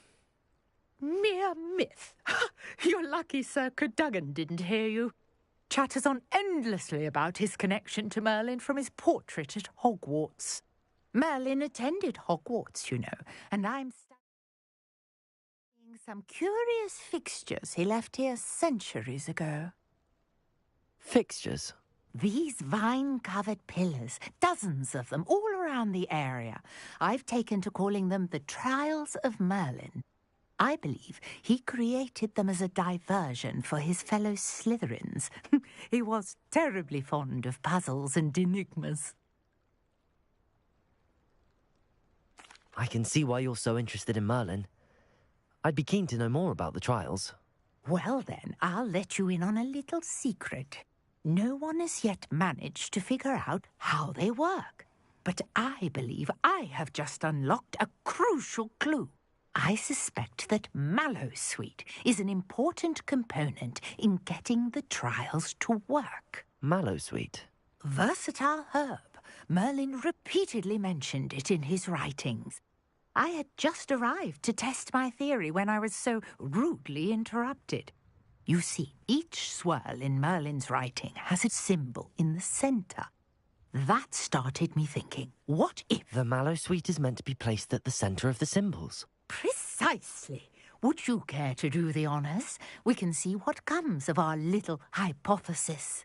Mere myth. You're lucky Sir Cadogan didn't hear you. Chatters on endlessly about his connection to Merlin from his portrait at Hogwarts. Merlin attended Hogwarts, you know, and I'm studying some curious fixtures he left here centuries ago. Fixtures? These vine-covered pillars, dozens of them, all around the area. I've taken to calling them the Trials of Merlin. I believe he created them as a diversion for his fellow Slytherins. He was terribly fond of puzzles and enigmas. I can see why you're so interested in Merlin. I'd be keen to know more about the trials. Well then, I'll let you in on a little secret. No one has yet managed to figure out how they work. But I believe I have just unlocked a crucial clue. I suspect that Mallowsweet is an important component in getting the trials to work. Mallowsweet? Versatile herb. Merlin repeatedly mentioned it in his writings. I had just arrived to test my theory when I was so rudely interrupted. You see, each swirl in Merlin's writing has a symbol in the centre. That started me thinking, what if... The Mallowsweet is meant to be placed at the centre of the symbols. Precisely. Would you care to do the honours? We can see what comes of our little hypothesis.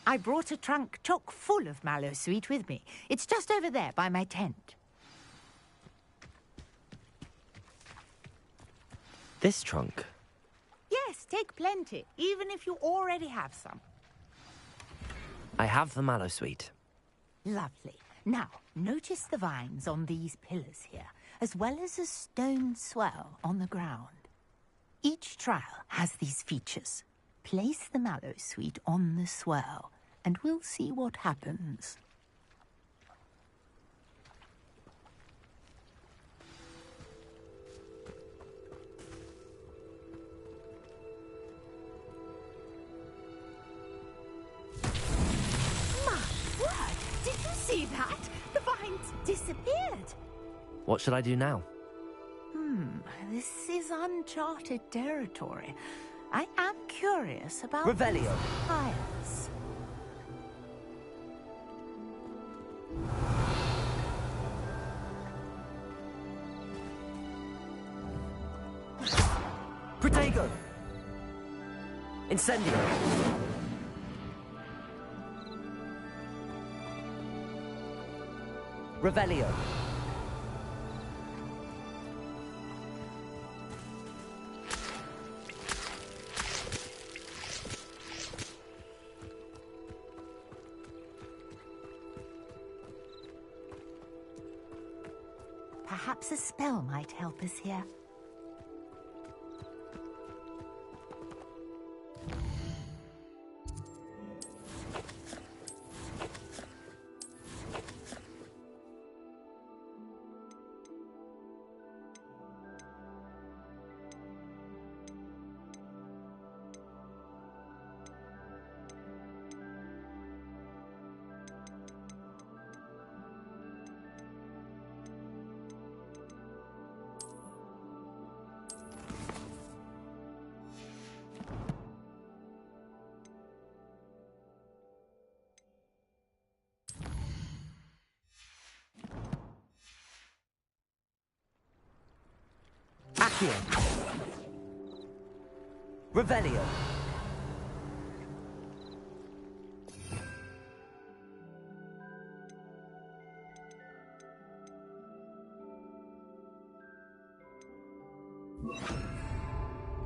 I brought a trunk chock full of Mallowsweet with me. It's just over there by my tent. This trunk? Yes, take plenty, even if you already have some. I have the Mallowsweet. Lovely. Now, notice the vines on these pillars here, as well as a stone swell on the ground. Each trial has these features. Place the Mallowsweet on the swirl, and we'll see what happens. My word! Did you see that? The vines disappeared. What should I do now? This is uncharted territory. I am curious about... Revelio. Trials. Protego! Incendio! Revelio! Perhaps a spell might help us here. Accio. Revelio.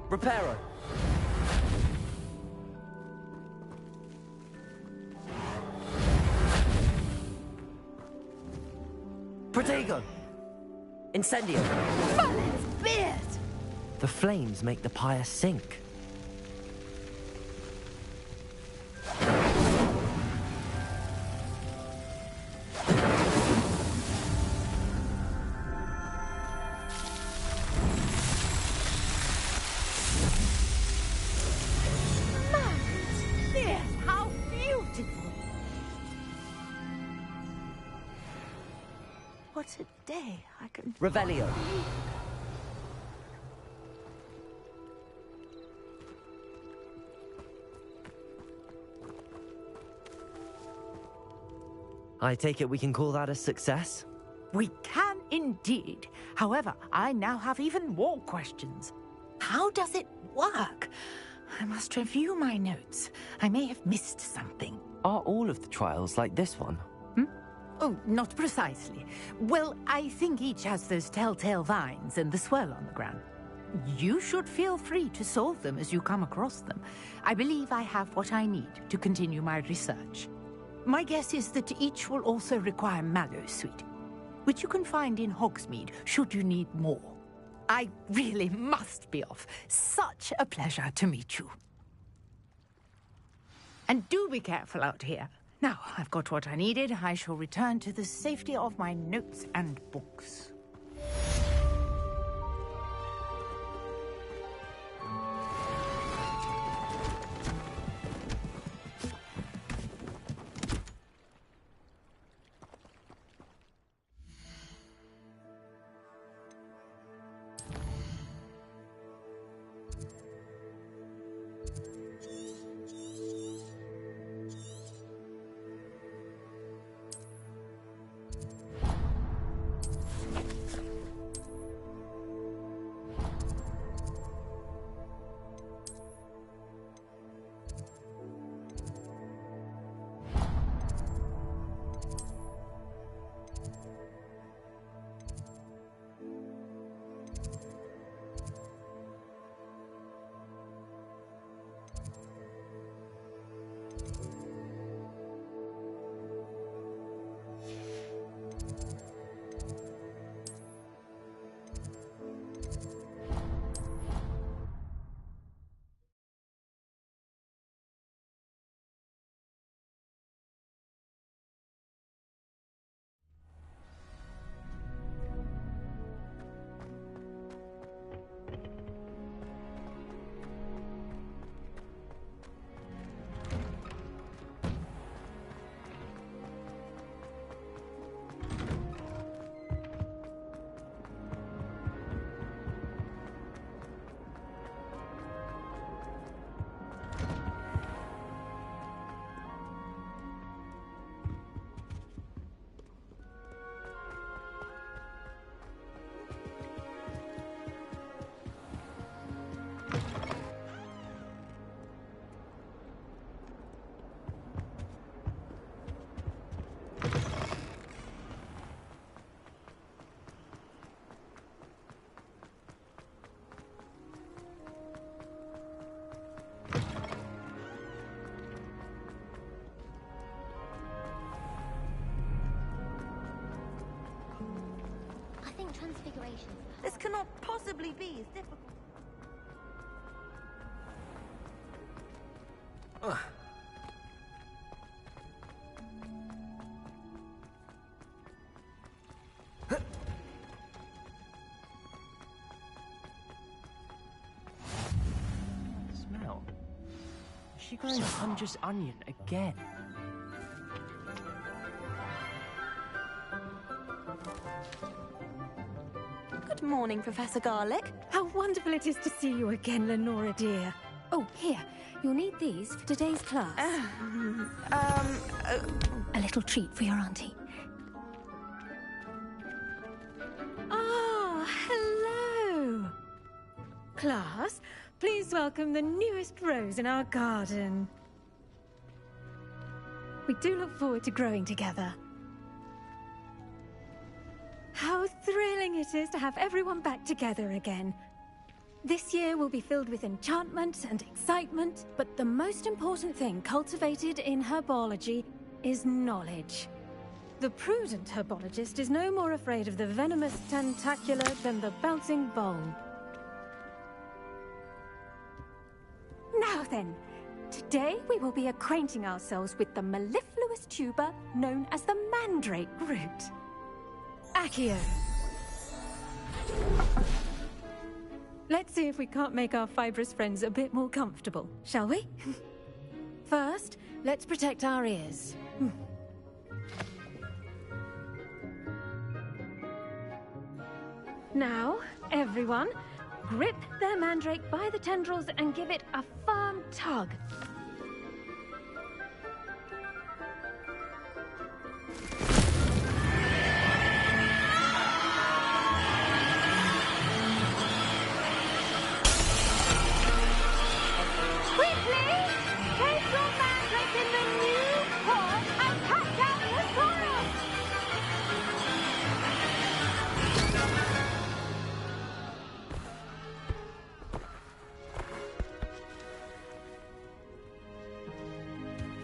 Reparo. Protego. Incendio. Merlin's beard! The flames make the pyre sink. Merlin's beard! How beautiful! What a day. I can... Revelio. I take it we can call that a success? We can indeed. However, I now have even more questions. How does it work? I must review my notes. I may have missed something. Are all of the trials like this one? Oh, not precisely. Well, I think each has those telltale vines and the swirl on the ground. You should feel free to solve them as you come across them. I believe I have what I need to continue my research. My guess is that each will also require Mallowsweet, which you can find in Hogsmeade should you need more. I really must be off. Such a pleasure to meet you. And do be careful out here. Now, I've got what I needed. I shall return to the safety of my notes and books. Transfiguration. This cannot possibly be as difficult. Smell. Is she going Hunter's onion again? Good morning, Professor Garlick. How wonderful it is to see you again, Lenora dear. Oh, here. You'll need these for today's class. A little treat for your auntie. Ah, hello. class, please welcome the newest rose in our garden. We do look forward to growing together. How thrilling it is to have everyone back together again. This year will be filled with enchantment and excitement, but the most important thing cultivated in herbology is knowledge. The prudent herbologist is no more afraid of the venomous tentacula than the bouncing bulb. Now then, today we will be acquainting ourselves with the mellifluous tuber known as the mandrake root. Accio. Let's see if we can't make our fibrous friends a bit more comfortable, shall we? First, let's protect our ears. Now, everyone, grip their mandrake by the tendrils and give it a firm tug.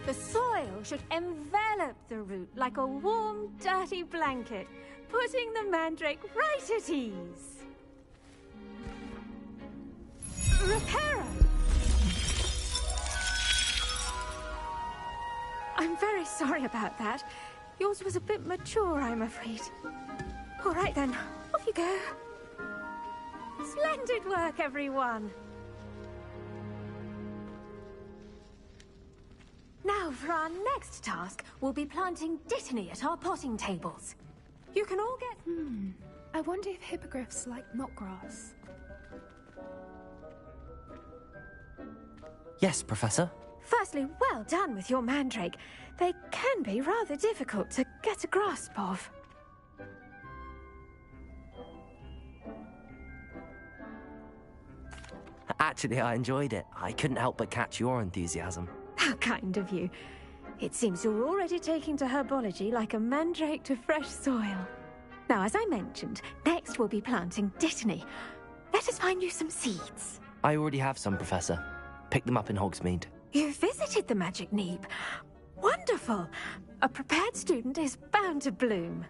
The soil should envelop the root like a warm, dirty blanket, putting the mandrake right at ease. Reparo! I'm very sorry about that. Yours was a bit mature, I'm afraid. All right then, off you go. Splendid work, everyone! Now, for our next task, we'll be planting dittany at our potting tables. You can all get... I wonder if hippogriffs like knotgrass. Yes, Professor. Firstly, well done with your mandrake. They can be rather difficult to get a grasp of. Actually, I enjoyed it. I couldn't help but catch your enthusiasm. How kind of you. It seems you're already taking to herbology like a mandrake to fresh soil. Now, as I mentioned, next we'll be planting dittany. Let us find you some seeds. I already have some, Professor. Picked them up in Hogsmeade. You visited the Magic Neep. Wonderful! A prepared student is bound to bloom.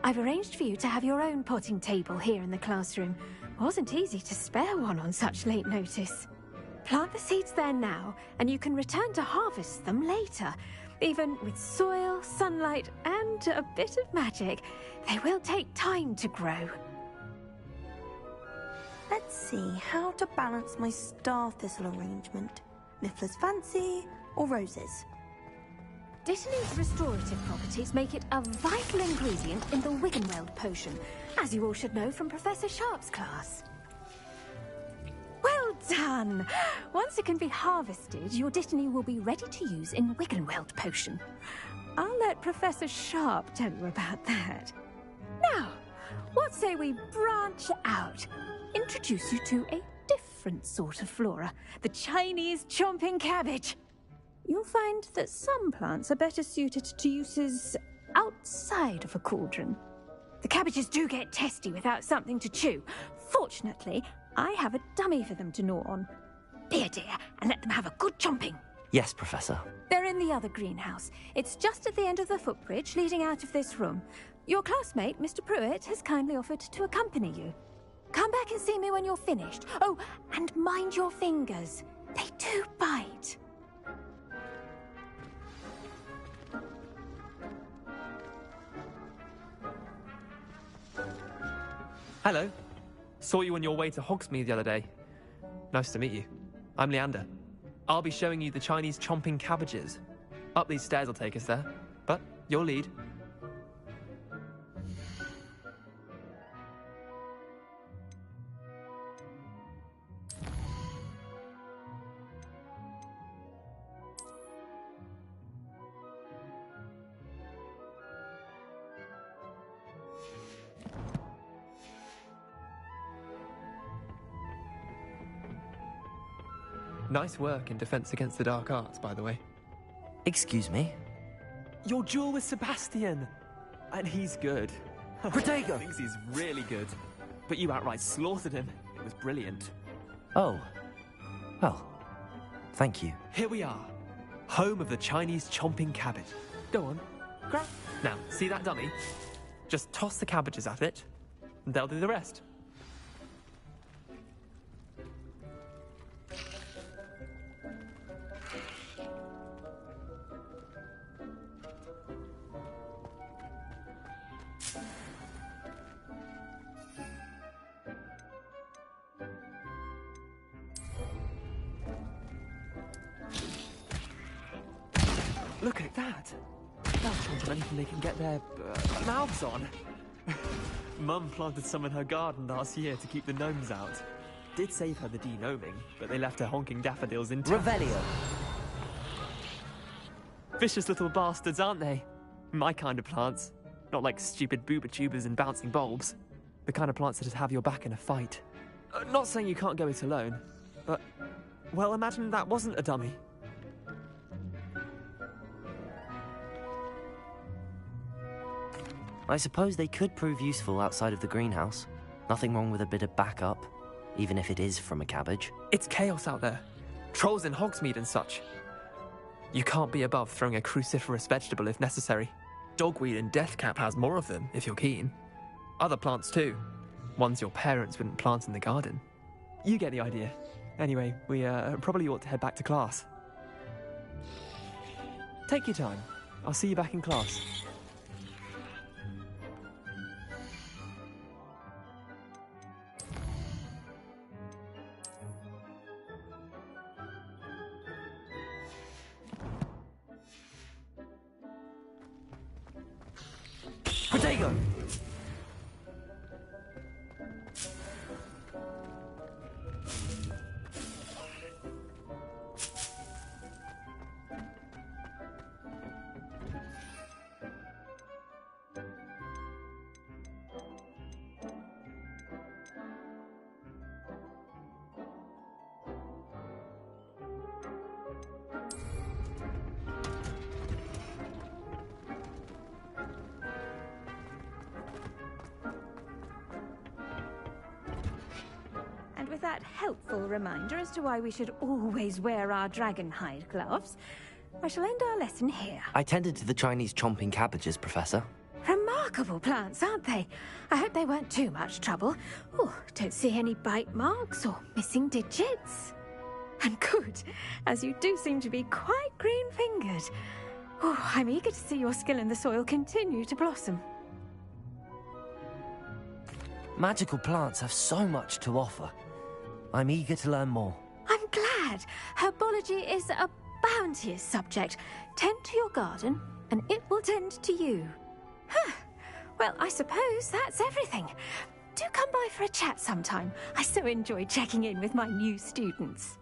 I've arranged for you to have your own potting table here in the classroom. Wasn't easy to spare one on such late notice. Plant the seeds there now, and you can return to harvest them later. Even with soil, sunlight, and a bit of magic, they will take time to grow. Let's see how to balance my star thistle arrangement. Miffler's fancy or roses? Dittany's restorative properties make it a vital ingredient in the Wiggenweld potion, as you all should know from Professor Sharp's class. Well done! Once it can be harvested, your dittany will be ready to use in Wiggenweld potion. I'll let Professor Sharp tell you about that. Now, what say we branch out? Introduce you to a different sort of flora, the Chinese chomping cabbage. You'll find that some plants are better suited to uses outside of a cauldron. The cabbages do get testy without something to chew. Fortunately, I have a dummy for them to gnaw on. Here, dear, and let them have a good chomping. Yes, Professor. They're in the other greenhouse. It's just at the end of the footbridge leading out of this room. Your classmate, Mr. Pruitt, has kindly offered to accompany you. Come back and see me when you're finished. Oh, and mind your fingers. They do bite. Hello. Saw you on your way to Hogsmeade the other day. Nice to meet you. I'm Leander. I'll be showing you the Chinese chomping cabbages. Up these stairs will take us there, but your lead. Nice work in Defense Against the Dark Arts, by the way. Excuse me? Your duel with Sebastian! And he's good. Protego! Thinks he's really good. But you outright slaughtered him. It was brilliant. Oh. Well, thank you. Here we are. Home of the Chinese chomping cabbage. Go on, grab. Now, see that dummy? Just toss the cabbages at it, and they'll do the rest. Look at that! They'll chomp on anything they can get their mouths on. Mum planted some in her garden last year to keep the gnomes out. Did save her the de-gnoming, but they left her honking daffodils in town. Revelio! Vicious little bastards, aren't they? My kind of plants. Not like stupid booba tubers and bouncing bulbs. The kind of plants that'd have your back in a fight. Not saying you can't go it alone, but... well, imagine that wasn't a dummy. I suppose they could prove useful outside of the greenhouse. Nothing wrong with a bit of backup, even if it is from a cabbage. It's chaos out there. Trolls in Hogsmeade and such. You can't be above throwing a cruciferous vegetable if necessary. Dogweed and deathcap has more of them, if you're keen. Other plants too. Ones your parents wouldn't plant in the garden. You get the idea. Anyway, we probably ought to head back to class. Take your time. I'll see you back in class. Protego! And with that helpful reminder as to why we should always wear our dragon hide gloves, I shall end our lesson here. I tended to the Chinese chomping cabbages, Professor. Remarkable plants, aren't they? I hope they weren't too much trouble. Oh, don't see any bite marks or missing digits. And good, as you do seem to be quite green-fingered. Oh, I'm eager to see your skill in the soil continue to blossom. Magical plants have so much to offer. I'm eager to learn more. I'm glad. Herbology is a bounteous subject. Tend to your garden, and it will tend to you. Huh. Well, I suppose that's everything. Do come by for a chat sometime. I so enjoy checking in with my new students.